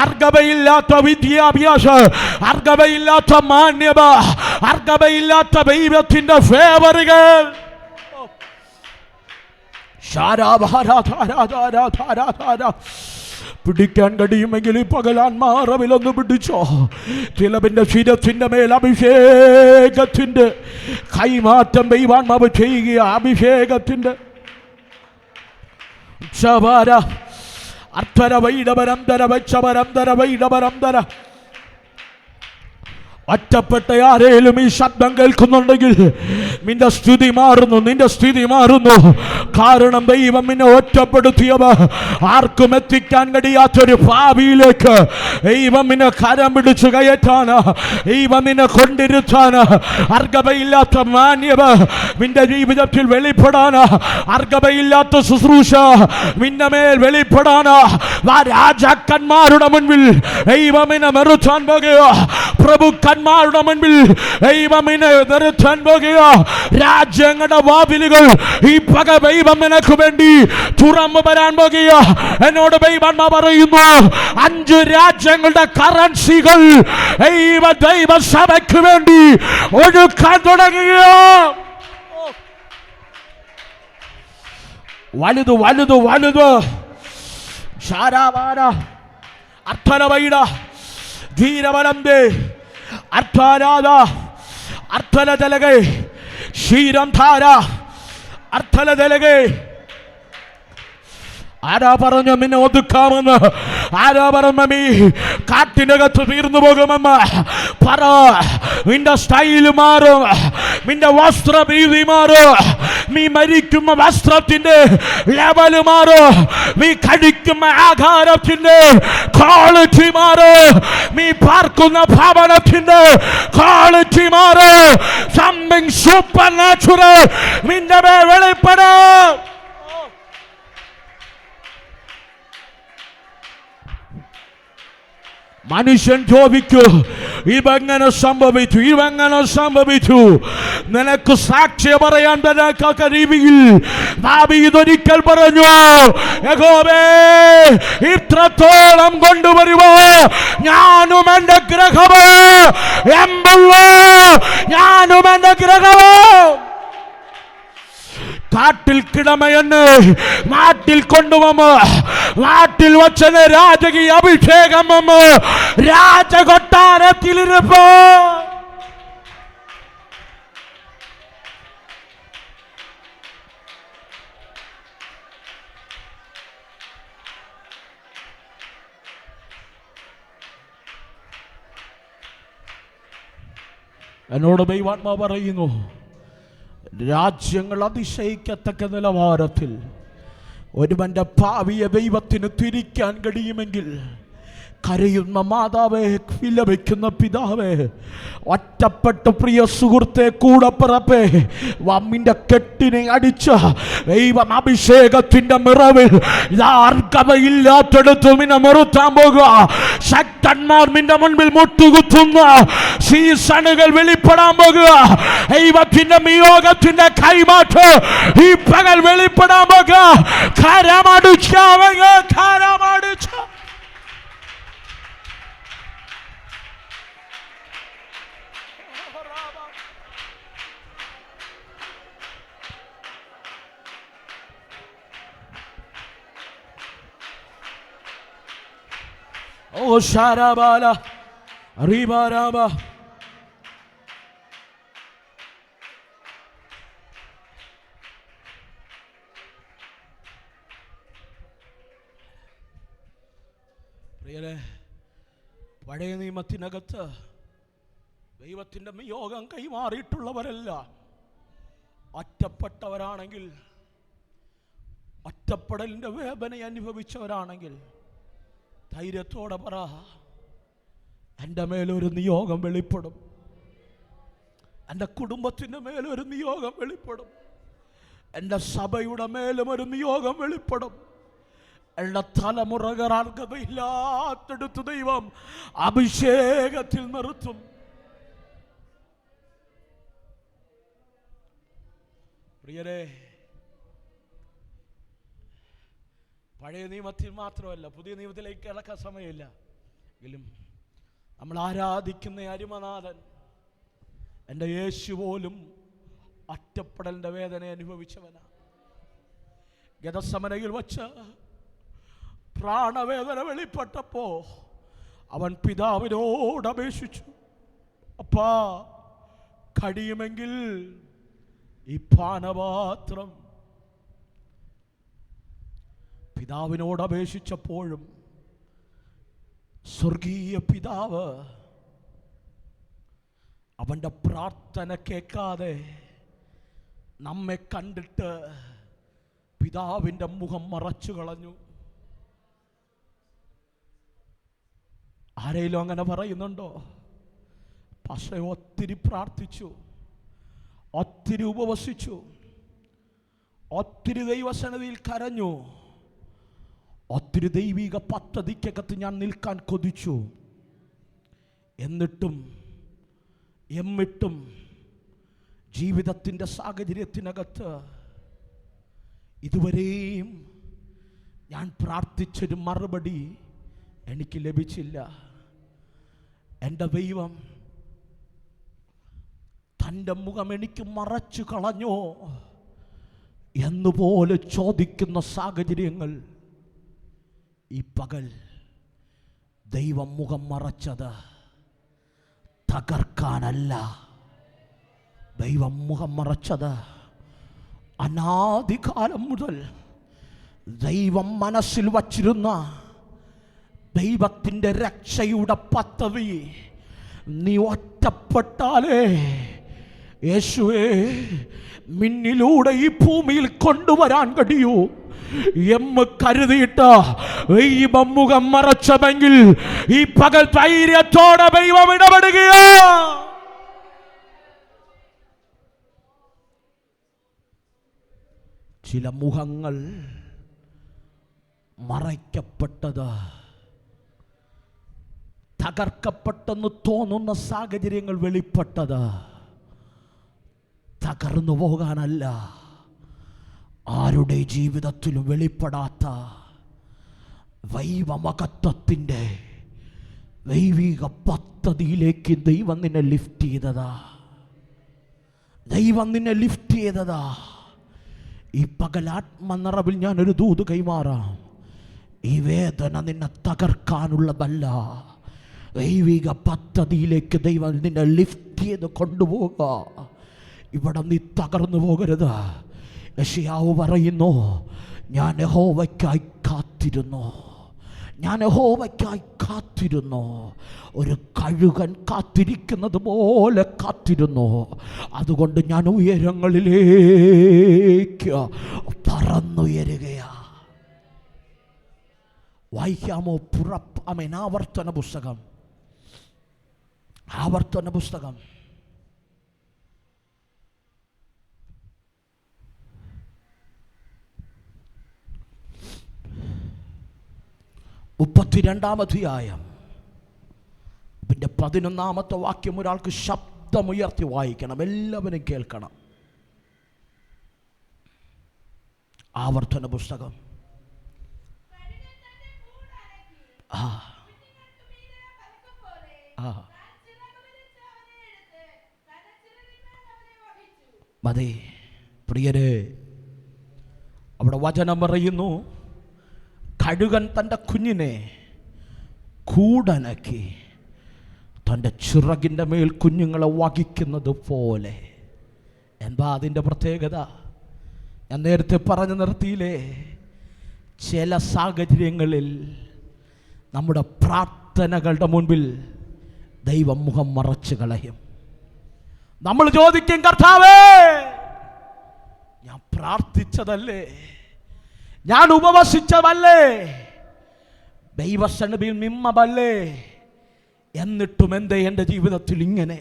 അർഹതയില്ലാത്ത വിദ്യാഭ്യാസം, അർഹതയില്ലാത്ത മാന്യത, അർഹതയില്ലാത്ത ദൈവത്തിന്റെ ഫേവറുകൾ പിടിക്കാൻ കഴിയുമെങ്കിൽ പകലാന്മാറവിലൊന്ന് പിടിച്ചോ. ചിലവിൻ്റെ ശിരസിൻ്റെ മേൽ അഭിഷേകത്തിൻ്റെ കൈമാറ്റം ദൈവാത്മാവ് ചെയ്യുക. അഭിഷേകത്തിൻ്റെ അർത്ഥര വൈഡപരന്തര വച്ചപരന്തര വൈഡപരന്തര. ഒറ്റപ്പെട്ട ആരേലും ഈ ശബ്ദം കേൾക്കുന്നുണ്ടെങ്കിൽ നിന്റെ സ്ഥിതി മാറുന്നു, നിന്റെ സ്ഥിതി മാറുന്നു. കാരണം ദൈവം നിന്നെ ഒറ്റപ്പെടുത്തിയവ ആർക്കും എത്തിക്കാൻ കഴിയാത്തൊരു ഭാവിയിലേക്ക് ദൈവം നിന്നെ കരം പിടിച്ചു കയറ്റാന്, ദൈവം നിന്നെ കൊണ്ടിരുത്താന്, അർഹതയില്ലാത്ത മാന്യത നിന്റെ ജീവിതത്തിൽ വെളിപ്പെടാന്, അർഹതയില്ലാത്ത ശുശ്രൂഷ നിന്റെ മേൽ വെളിപ്പെടാന്, രാജാക്കന്മാരുടെ മുൻപിൽ ദൈവം നിന്നെ നിർത്താൻ പോകുക. പ്രഭുക്കന്മാരുടെ മുൻപിൽ ദൈവം നിന്നെ നിർത്താൻ പോകുക. രാജ്യങ്ങളുടെ വാതിലുകൾ ഈ പക ദൈവം നിനക്ക് വേണ്ടി തുറന്നു വരാൻ പോകുക. എന്നോട് ദൈവം പറയുന്നു, 5 രാജ്യങ്ങളുടെ കറൻസികൾ ദൈവസഭയ്ക്ക് വേണ്ടി ഒഴുക്കാൻ തുടങ്ങിയ വലുത് വലുത് വലുത് ശാരാവാര അർത്ഥനവൈഡ ധീരവലംബേ അർത്ഥാരാധ അർത്ഥലതലകെ ക്ഷീരം ധാര അർത്ഥലതലകെ. ആരാ പറഞ്ഞു നിന്നെ ഒതുക്കാമെന്ന്? ആരാ പറഞ്ഞു നീ കാട്ടിനകത്ത് തീർന്നു പോകുമെന്ന്? പറ. നിന്റെ സ്റ്റൈല് മാറും, നിന്റെ വസ്ത്രരീതി മാറും, നീ മരിക്കുന്ന വസ്ത്രത്തിന്റെ ലെവല് മാറും, നീ കഴിക്കുന്ന ആഹാരത്തിന്റെ ക്വാളിറ്റി മാറും, നീ പാർക്കുന്ന ഭവനത്തിന്റെ ക്വാളിറ്റി മാറും. സംതിങ് സൂപ്പർ നാച്ചുറൽ നിന്റെ മേൽ വെളിപ്പെടും. മനുഷ്യൻ ചോദിക്കൂ, ഇവെങ്ങനെ സംഭവിച്ചു, ഇവെങ്ങനെ സംഭവിച്ചു? നിനക്ക് സാക്ഷി പറയാൻ തരാത്ത രീതിയിൽ ദാവീദൊരിക്കൽ പറഞ്ഞു, യഹോവേ ഇത്രത്തോളം കൊണ്ടുവരുവോ ഞാനും എന്റെ ഗ്രഹമോ എമ്പുള്ളോ, ഞാനും എന്റെ ഗ്രഹമോ. കാട്ടിൽ കിടമയെന്ന് നാട്ടിൽ കൊണ്ടുവന്ന് നാട്ടിൽ വച്ചന് രാജകീയ അഭിഷേകം രാജകൊട്ടാരത്തിലിരുപ്പോ. എന്നോട് ദൈവാത്മാവ് പറയുന്നു, രാജ്യങ്ങൾ അതിശയിക്കത്തക്ക നിലവാരത്തിൽ ഒരുവന്റെ ഭാവിയെ ദൈവത്തിന് തിരിക്കാൻ കഴിയുമെങ്കിൽ, കരയുന്ന മാതാവേ, വിലപിക്കുന്ന പിതാവേ, ഒറ്റപ്പെട്ട പ്രിയ സുഹൃത്തെ, കൂടപ്പിറപ്പേ, വമ്മിന്റെ കെട്ടിനെ അടിച്ച ദൈവം അഭിഷേകത്തിന്റെ നിറവിൽ അർഹതയില്ലാത്തടുത്ത് നിന്നെ നിർത്താൻ പോകുക. ശക്തന്മാർ നിന്റെ മുൻപിൽ മുട്ടുകുത്തുന്ന സീസണുകൾ വെളിപ്പെടാൻ പോകുക. ദൈവത്തിന്റെ നിയോഗത്തിന്റെ കൈമാറ്റം ഈ പകൽ വെളിപ്പെടാൻ പോകുക. കരമടിച്ച കരമടിച്ച ഓ ഷാരാബാല റീബാരാബ. പ്രിയരെ, പഴയ നിയമത്തിനകത്ത് ദൈവത്തിൻ്റെ നിയോഗം കൈമാറിയിട്ടുള്ളവരല്ല ഒറ്റപ്പെട്ടവരാണെങ്കിൽ, ഒറ്റപ്പെടലിൻ്റെ വേദന അനുഭവിച്ചവരാണെങ്കിൽ ധൈര്യത്തോടെ പറ, എൻ്റെ മേലൊരു നിയോഗം വെളിപ്പെടും, എൻ്റെ കുടുംബത്തിൻ്റെ മേലൊരു നിയോഗം വെളിപ്പെടും, എൻ്റെ സഭയുടെ മേലും ഒരു നിയോഗം വെളിപ്പെടും, എൻ്റെ തലമുറകൾ അർഹതയില്ലാത്തടുത്ത് ദൈവം അഭിഷേകത്തിൽ നിർത്തും. പ്രിയരെ, പഴയ നിയമത്തിൽ മാത്രമല്ല, പുതിയ നിയമത്തിലേക്ക് കിടക്കാൻ സമയമില്ല എങ്കിലും നമ്മൾ ആരാധിക്കുന്ന അരുമനാഥൻ, എൻ്റെ യേശു പോലും ഒറ്റപ്പെടലിൻ്റെ വേദന അനുഭവിച്ചവനാ. ഗതസമനയിൽ വച്ച് പ്രാണവേദന വെളിപ്പെട്ടപ്പോ അവൻ പിതാവിനോട് അപേക്ഷിച്ചു, അപ്പാ, കഴിയുമെങ്കിൽ ഈ പാനപാത്രം. പിതാവിനോട് അപേക്ഷിച്ചപ്പോഴും സ്വർഗീയ പിതാവ് അവൻ്റെ പ്രാർത്ഥന കേൾക്കാതെ നമ്മെ കണ്ടിട്ട് പിതാവിൻ്റെ മുഖം മറച്ചു കളഞ്ഞു. ആരെങ്കിലും അങ്ങനെ പറയുന്നുണ്ടോ? പക്ഷേ ഒത്തിരി പ്രാർത്ഥിച്ചു, ഒത്തിരി ഉപവസിച്ചു, ഒത്തിരി ദൈവസന്നിധിയിൽ കരഞ്ഞു, ഒത്തിരി ദൈവിക പദ്ധതിക്കകത്ത് ഞാൻ നിൽക്കാൻ കൊതിച്ചു. എന്നിട്ടും ജീവിതത്തിൻ്റെ സാഹചര്യത്തിനകത്ത് ഇതുവരെയും ഞാൻ പ്രാർത്ഥിച്ചൊരു മറുപടി എനിക്ക് ലഭിച്ചില്ല. എൻ്റെ ദൈവം തൻ്റെ മുഖം എനിക്ക് മറച്ചു കളഞ്ഞോ എന്നുപോലെ ചോദിക്കുന്ന സാഹചര്യങ്ങൾ ഈ പകൽ ദൈവം മുഖം മറച്ചത് തകർക്കാനല്ല. ദൈവം മുഖം മറച്ചത് അനാദികാലം മുതൽ ദൈവം മനസ്സിൽ വച്ചിരുന്ന ദൈവത്തിൻ്റെ രക്ഷയുടെ പദ്ധതി നീ ഒറ്റപ്പെട്ടാലേ യേശുവേ മിന്നിലൂടെ ഈ ഭൂമിയിൽ കൊണ്ടുവരാൻ കഴിയൂ എന്ന് കരുതിയിട്ട് ദൈവം മുഖം മറച്ചമെങ്കിൽ ഈ പകൽ ധൈര്യത്തോടെ ദൈവം ഇടപെടുകയോ. ചില മുഖങ്ങൾ മറയ്ക്കപ്പെട്ടത് തകർക്കപ്പെട്ടെന്ന് തോന്നുന്ന സാഹചര്യങ്ങൾ വെളിപ്പെട്ടത് തകർന്നു പോകാനല്ല, ആരുടെ ജീവിതത്തിലും വെളിപ്പെടാത്ത ദൈവമഹത്വത്തിൻ്റെ ദൈവിക പദ്ധതിയിലേക്ക് ദൈവം നിന്നെ ലിഫ്റ്റ് ചെയ്തതാ. ദൈവം നിന്നെ ലിഫ്റ്റ് ചെയ്തതാ. ഈ പകൽ ആത്മനിറവിൽ ഞാനൊരു ദൂത് കൈമാറാം. ഈ വേദന നിന്നെ തകർക്കാനുള്ളതല്ല, ദൈവിക പദ്ധതിയിലേക്ക് ദൈവം നിന്നെ ലിഫ്റ്റ് ചെയ്ത് കൊണ്ടുപോകുക. ഇവിടെ നീ തകർന്നു പോകരുത്. യെശയ്യാവ് പറയുന്നു, ഞാൻ യഹോവയ്ക്കായി കാത്തിരുന്നു, ഞാൻ യഹോവയ്ക്കായി കാത്തിരുന്നു. ഒരു കഴുകൻ കാത്തിരിക്കുന്നത് പോലെ കാത്തിരുന്നു. അതുകൊണ്ട് ഞാൻ ഉയരങ്ങളിലേക്ക് പറന്നുയരുകയാ. വായിക്കാമോ? ആവർത്തന പുസ്തകം 32-ാം അധ്യായം പിന്നെ 11-ാമത്തെ വാക്യം ഒരാൾക്ക് ശബ്ദമുയർത്തി വായിക്കണം, എല്ലാവരും കേൾക്കണം. ആവർത്തന പുസ്തകം മതി പ്രിയരെ. അവിടെ വചനം പറയുന്നു, കഴുകൻ തൻ്റെ കുഞ്ഞിനെ കൂടനക്കി തൻ്റെ ചിറകിൻ്റെ മേൽ കുഞ്ഞുങ്ങളെ വഹിക്കുന്നത് പോലെ. എന്താ അതിൻ്റെ പ്രത്യേകത? ഞാൻ നേരത്തെ പറഞ്ഞു നിർത്തിയില്ലേ, ചില സാഹചര്യങ്ങളിൽ നമ്മുടെ പ്രാർത്ഥനകളുടെ മുൻപിൽ ദൈവം മുഖം മറച്ചു കളയും. നമ്മൾ ചോദിക്കും, കർത്താവേ, ഞാൻ പ്രാർത്ഥിച്ചതല്ലേ, ഞാൻ ഉപവസിച്ചതല്ലേ, ദൈവസന്നിധിയിൽ നിന്നതല്ലേ, എന്നിട്ടും എന്തേ എൻ്റെ ജീവിതത്തിൽ ഇങ്ങനെ?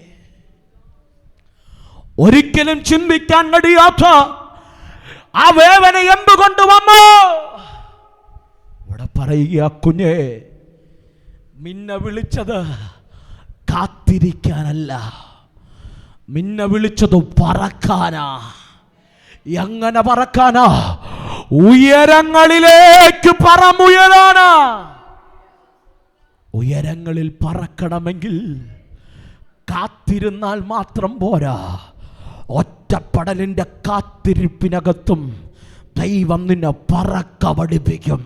ഒരിക്കലും ചിന്തിക്കാൻ കഴിയാത്ത ആ വേദന എന്തുകൊണ്ട് വന്നു? ഇവിടെ പറയുക, കുഞ്ഞേ, നിന്നെ വിളിച്ചത് കാത്തിരിക്കാനല്ല, നിന്നെ വിളിച്ചത് പറക്കാനാ. എങ്ങനെ പറക്കാനാ? ഉയരങ്ങളിലേക്ക് പറമുയരാനാ. ഉയരങ്ങളിൽ പറക്കണമെങ്കിൽ കാത്തിരുന്നാൽ മാത്രം പോരാ, ഒറ്റപ്പെടലിൻ്റെ കാത്തിരിപ്പിനകത്തും ദൈവം നിന്നെ പറക്ക പഠിപ്പിക്കും.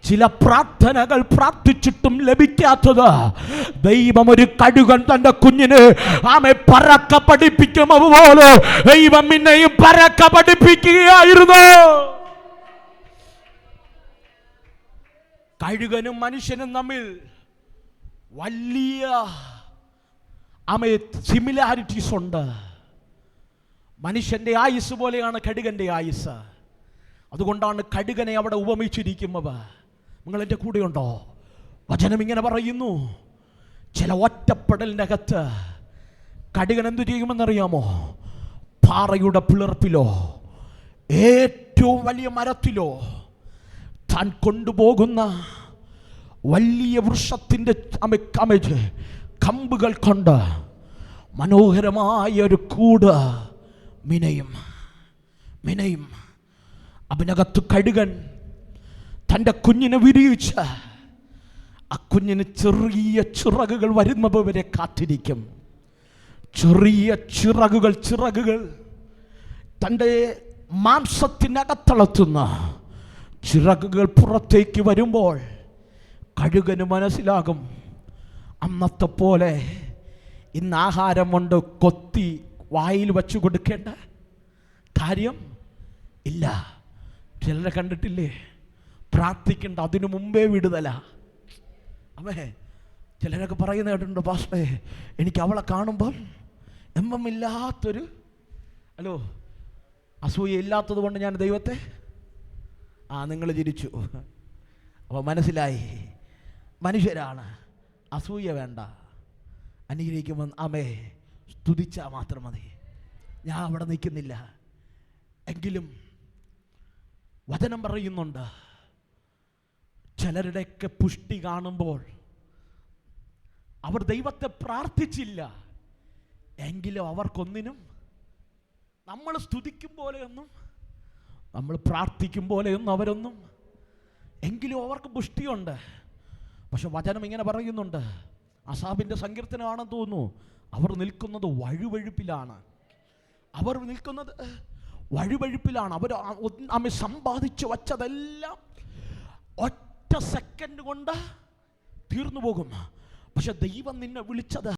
ചില പ്രാർത്ഥനകൾ പ്രാർത്ഥിച്ചിട്ടും ലഭിക്കാത്തത് ദൈവം ഒരു കഴുകൻ തന്റെ കുഞ്ഞിന് ആമെ പറക്ക പഠിപ്പിക്കും അതുപോലെ ദൈവം നിന്നെയും പറക്ക പഠിപ്പിക്കുകയായിരുന്നു. കഴുകനും മനുഷ്യനും തമ്മിൽ വലിയ ആമെ സിമിലാരിറ്റീസ് ഉണ്ട്. മനുഷ്യന്റെ ആയുസ് പോലെയാണ് കഴുകന്റെ ആയുസ്. അതുകൊണ്ടാണ് കഴുകനെ അവിടെ ഉപമിച്ചിരിക്കുന്നത്. നിങ്ങൾ എൻ്റെ കൂടെയുണ്ടോ? വചനം ഇങ്ങനെ പറയുന്നു, ചില ഒറ്റപ്പെടലിൻ്റെ അകത്ത് കഴുകൻ എന്തു ചെയ്യുമെന്നറിയാമോ? പാറയുടെ പിളർപ്പിലോ ഏറ്റവും വലിയ മരത്തിലോ താൻ കൊണ്ടുപോകുന്ന വലിയ വൃക്ഷത്തിൻ്റെ കമ്പുകൾ കൊണ്ട് മനോഹരമായ ഒരു കൂട് മിനയും. അതിനകത്ത് കഴുകൻ തൻ്റെ കുഞ്ഞിനെ വിരിയിച്ച് ആ കുഞ്ഞിന് ചെറിയ ചിറകുകൾ വരുന്നത് വരെ കാത്തിരിക്കും. ചെറിയ ചിറകുകൾ തൻ്റെ മാംസത്തിനകത്തളത്തുന്ന ചിറകുകൾ പുറത്തേക്ക് വരുമ്പോൾ കഴുകന് മനസ്സിലാകും, അന്നത്തെ പോലെ ഇന്ന് ആഹാരം കൊണ്ട് കൊത്തി വായിൽ വച്ചു കൊടുക്കേണ്ട കാര്യം ഇല്ല. ചിലരെ കണ്ടിട്ടില്ലേ, പ്രാർത്ഥിക്കേണ്ട അതിനു മുമ്പേ വിടുതല. അമ്മേ, ചിലരൊക്കെ പറയുന്ന കേട്ടിട്ടുണ്ട്, പാസ്റ്റേ എനിക്ക് അവളെ കാണുമ്പോൾ ഇല്ലാത്തൊരു അസൂയ ഇല്ലാത്തത് കൊണ്ട് ഞാൻ ദൈവത്തെ നിങ്ങൾ ചിരിച്ചു. അപ്പോൾ മനസ്സിലായി, മനുഷ്യരാണ്, അസൂയ വേണ്ട. അനുഗ്രഹിക്കുമ്പോൾ അമ്മേ സ്തുതിച്ചാൽ മാത്രം മതി. ഞാൻ അവിടെ നിൽക്കുന്നില്ല. എങ്കിലും വചനം പറയുന്നുണ്ട്, ചിലരുടെയൊക്കെ പുഷ്ടി കാണുമ്പോൾ അവർ ദൈവത്തെ പ്രാർത്ഥിച്ചില്ല എങ്കിലും അവർക്കൊന്നിനും നമ്മൾ സ്തുതിക്കും പോലെയൊന്നും നമ്മൾ പ്രാർത്ഥിക്കും പോലെയൊന്നും അവരൊന്നും എങ്കിലും അവർക്ക് പുഷ്ടിയുണ്ട്. പക്ഷെ വചനം ഇങ്ങനെ പറയുന്നുണ്ട്, അസാബിൻ്റെ സങ്കീർത്തനമാണെന്ന് തോന്നുന്നു, അവർ നിൽക്കുന്നത് വഴുവഴുപ്പിലാണ്. അവർ സമ്പാദിച്ചു വച്ചതെല്ലാം ഒറ്റ സെക്കൻഡ് കൊണ്ട് തീർന്നു പോകും. പക്ഷെ ദൈവം നിന്നെ വിളിച്ചത്